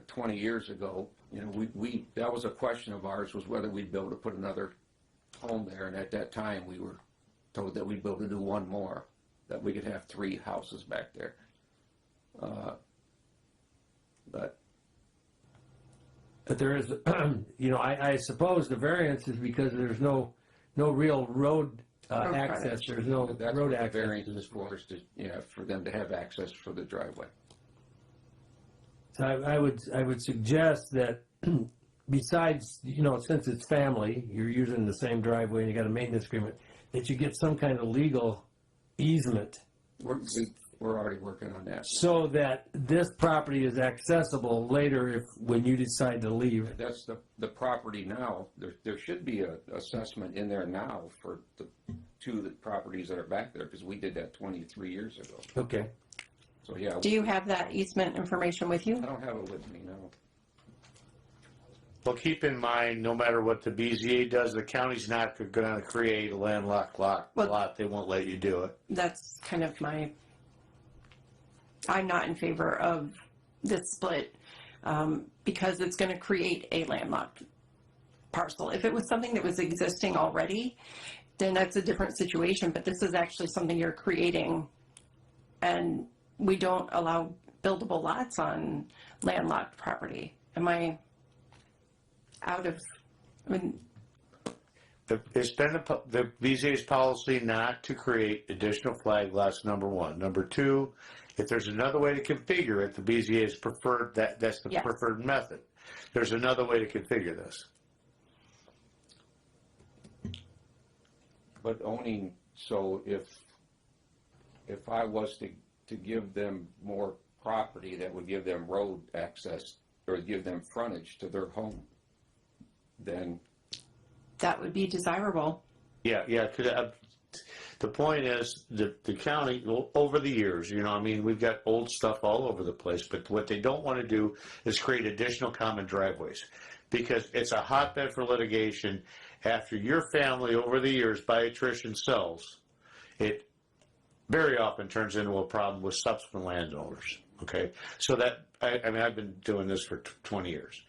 20 years ago, we that was a question of ours, was whether we'd be able to put another home there. And at that time, we were told that we'd be able to do one more, that we could have 3 houses back there. But there is, I suppose the variance is because there's no real road access. There's no That's road what the access. variance is for, is to, for them to have access for the driveway. So I would suggest that besides, since it's family, you're using the same driveway and you got a maintenance agreement, that you get some kind of legal easement We're already working on that. so that this property is accessible later when you decide to leave. That's the property now. There should be a assessment in there now for the two properties that are back there, because we did that 23 years ago. Okay. So, yeah. Do you have that easement information with you? I don't have it with me, no. Well, keep in mind, no matter what the BZA does, the county's not going to create a landlocked lot. They won't let you do it. That's kind of I'm not in favor of this split because it's going to create a landlocked parcel. If it was something that was existing already, then that's a different situation, but this is actually something you're creating, and we don't allow buildable lots on landlocked property. Am I out of, It's been the BZA's policy not to create additional flag lots, number one. Number two, if there's another way to configure it, the BZA is preferred, that's the preferred method. There's another way to configure this. But owning, so if I was to give them more property, that would give them road access or give them frontage to their home, then that would be desirable. Yeah. The point is the county, over the years, we've got old stuff all over the place, but what they don't want to do is create additional common driveways, because it's a hotbed for litigation. After your family, over the years, by attrition sells, it very often turns into a problem with subsequent landowners. Okay, so that I've been doing this for 20 years,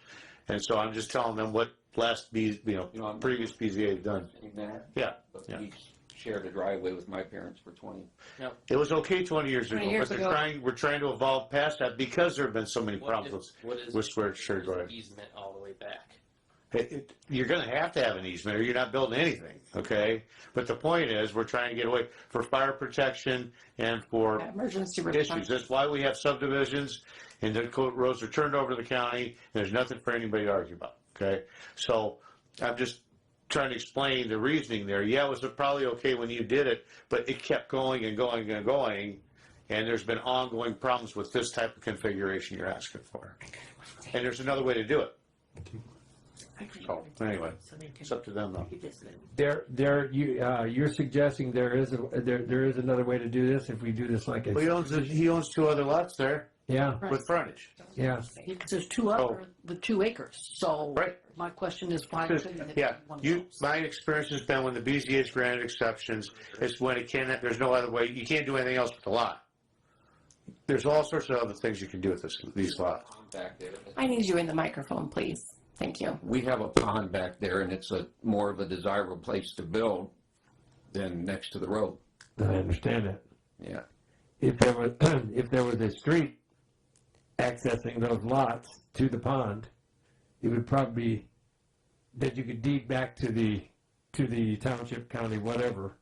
and so I'm just telling them what previous BZA have done. Yeah. He shared a driveway with my parents for 20. No. It was okay 20 years ago, 20 years but ago. we're trying to evolve past that because there have been so many problems with shared drive. Easement all the way back. You're going to have an easement, or you're not building anything, okay? But the point is, we're trying to get away for fire protection and for Emergency issues. response. That's why we have subdivisions, and the roads are turned over to the county, and there's nothing for anybody to argue about, okay? So I'm just trying to explain the reasoning there. Yeah, it was probably okay when you did it, but it kept going and going and going, and there's been ongoing problems with this type of configuration you're asking for. And there's another way to do it. So anyway, it's up to them though. You're suggesting there is another way to do this if we do this like Well, he owns two other lots there. Yeah. With frontage. Yeah. Because there's two other with 2 acres. So my question is why couldn't it be one of those? My experience has been when the BZA has granted exceptions, it's when there's no other way. You can't do anything else with the lot. There's all sorts of other things you can do with these lots. I need you in the microphone, please. Thank you. We have a pond back there, and it's more of a desirable place to build than next to the road. I understand that. Yeah. If there was a street accessing those lots to the pond, it would probably be that you could deed back to the township, county, whatever.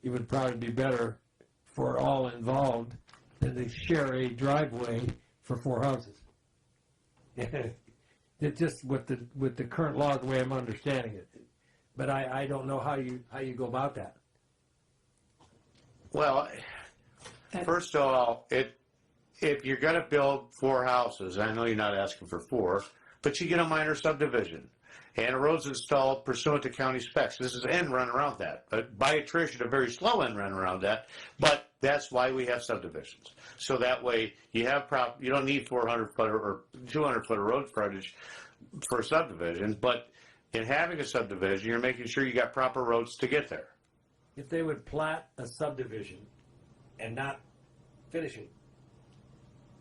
It would probably be better for all involved than to share a driveway for 4 houses. It's just with the current law, the way I'm understanding it. But I don't know how you go about that. Well, first of all, if you're going to build 4 houses, I know you're not asking for 4, but you get a minor subdivision. And a road's installed pursuant to county specs. This is end run around that. But by attrition, a very slow end run around that. But that's why we have subdivisions. So that way you don't need 400 foot or 200 foot of road frontage for a subdivision. But in having a subdivision, you're making sure you got proper roads to get there. If they would plat a subdivision and not finish it,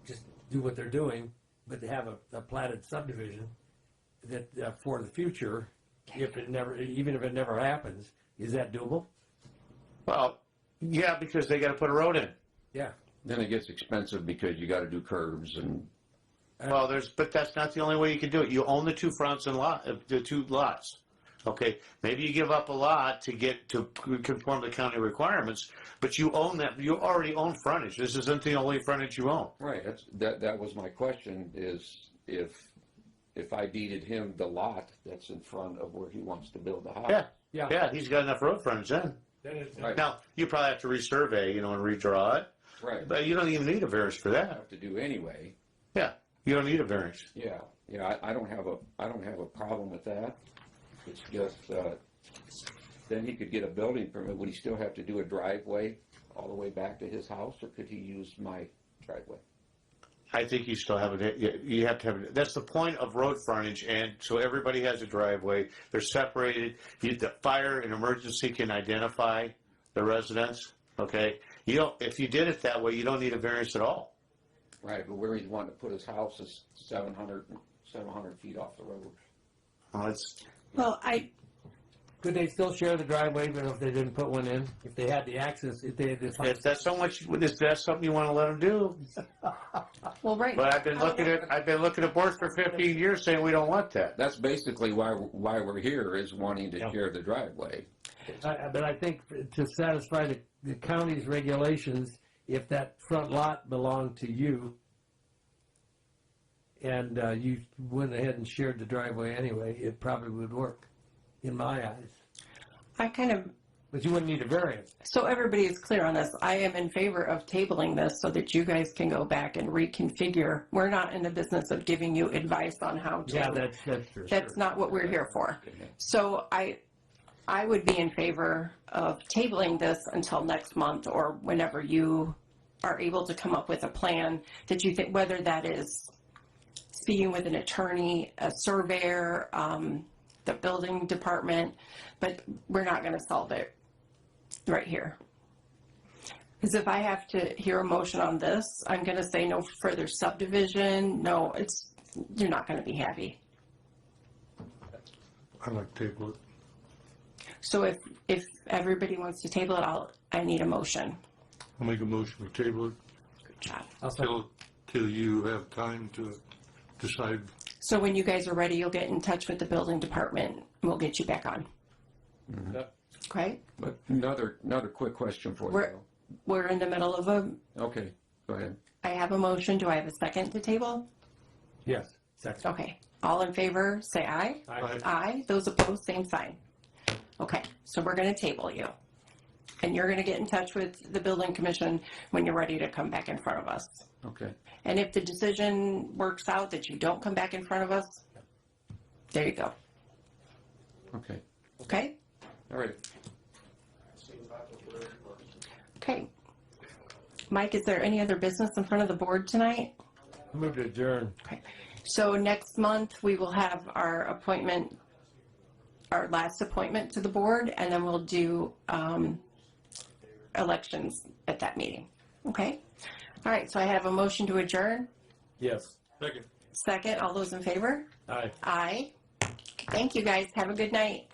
just do what they're doing, but they have a platted subdivision that for the future, even if it never happens, is that doable? Well, yeah, because they got to put a road in. Yeah. Then it gets expensive because you got to do curbs and Well, but that's not the only way you can do it. You own the two fronts and the two lots. Okay, maybe you give up a lot to conform to county requirements, but you own that. You already own frontage. This isn't the only frontage you own. Right. That was my question. Is if I deeded him the lot that's in front of where he wants to build the house. Yeah. He's got enough road frontage then. Right. Now you probably have to resurvey, and redraw it. Right. But you don't even need a variance for that. Have to do anyway. Yeah. You don't need a variance. Yeah. I don't have a problem with that. It's just then he could get a building permit. Would he still have to do a driveway all the way back to his house, or could he use my driveway? I think you still have it. You have to have it. That's the point of road frontage, and so everybody has a driveway. They're separated. The fire and emergency can identify the residents. Okay. If you did it that way, you don't need a variance at all. Right, but where he's wanting to put his house is 700 feet off the road. Could they still share the driveway even if they didn't put one in? If they had the access, if they had this. If that's something you want to let them do. Well, right. But I've been looking at boards for 15 years saying we don't want that. That's basically why we're here, is wanting to share the driveway. But I think to satisfy the county's regulations, if that front lot belonged to you, and you went ahead and shared the driveway anyway, it probably would work, in my eyes. But you wouldn't need a variance. So everybody is clear on this. I am in favor of tabling this so that you guys can go back and reconfigure. We're not in the business of giving you advice on how to. Yeah, that's true. That's not what we're here for. So I would be in favor of tabling this until next month, or whenever you are able to come up with a plan that you think, whether that is speaking with an attorney, a surveyor, the building department, but we're not going to solve it right here. Because if I have to hear a motion on this, I'm going to say no further subdivision. No, you're not going to be happy. I'd like to table it. So if everybody wants to table it, I need a motion. I'll make a motion to table it. Good job. Till you have time to decide. So when you guys are ready, you'll get in touch with the building department, and we'll get you back on. Mm-hmm. Okay? But another quick question for you. We're in the middle of Okay, go ahead. I have a motion. Do I have a second to table? Yes, second. Okay. All in favor, say aye. Aye. Aye. Those opposed, same sign. Okay, so we're going to table you. And you're going to get in touch with the building commission when you're ready to come back in front of us. Okay. And if the decision works out that you don't come back in front of us, there you go. Okay. Okay? All right. Okay. Mike, is there any other business in front of the board tonight? Move to adjourn. Okay. So next month, we will have our last appointment to the board, and then we'll do elections at that meeting. Okay? All right, so I have a motion to adjourn. Yes. Second. Second, all those in favor? Aye. Aye. Thank you, guys. Have a good night.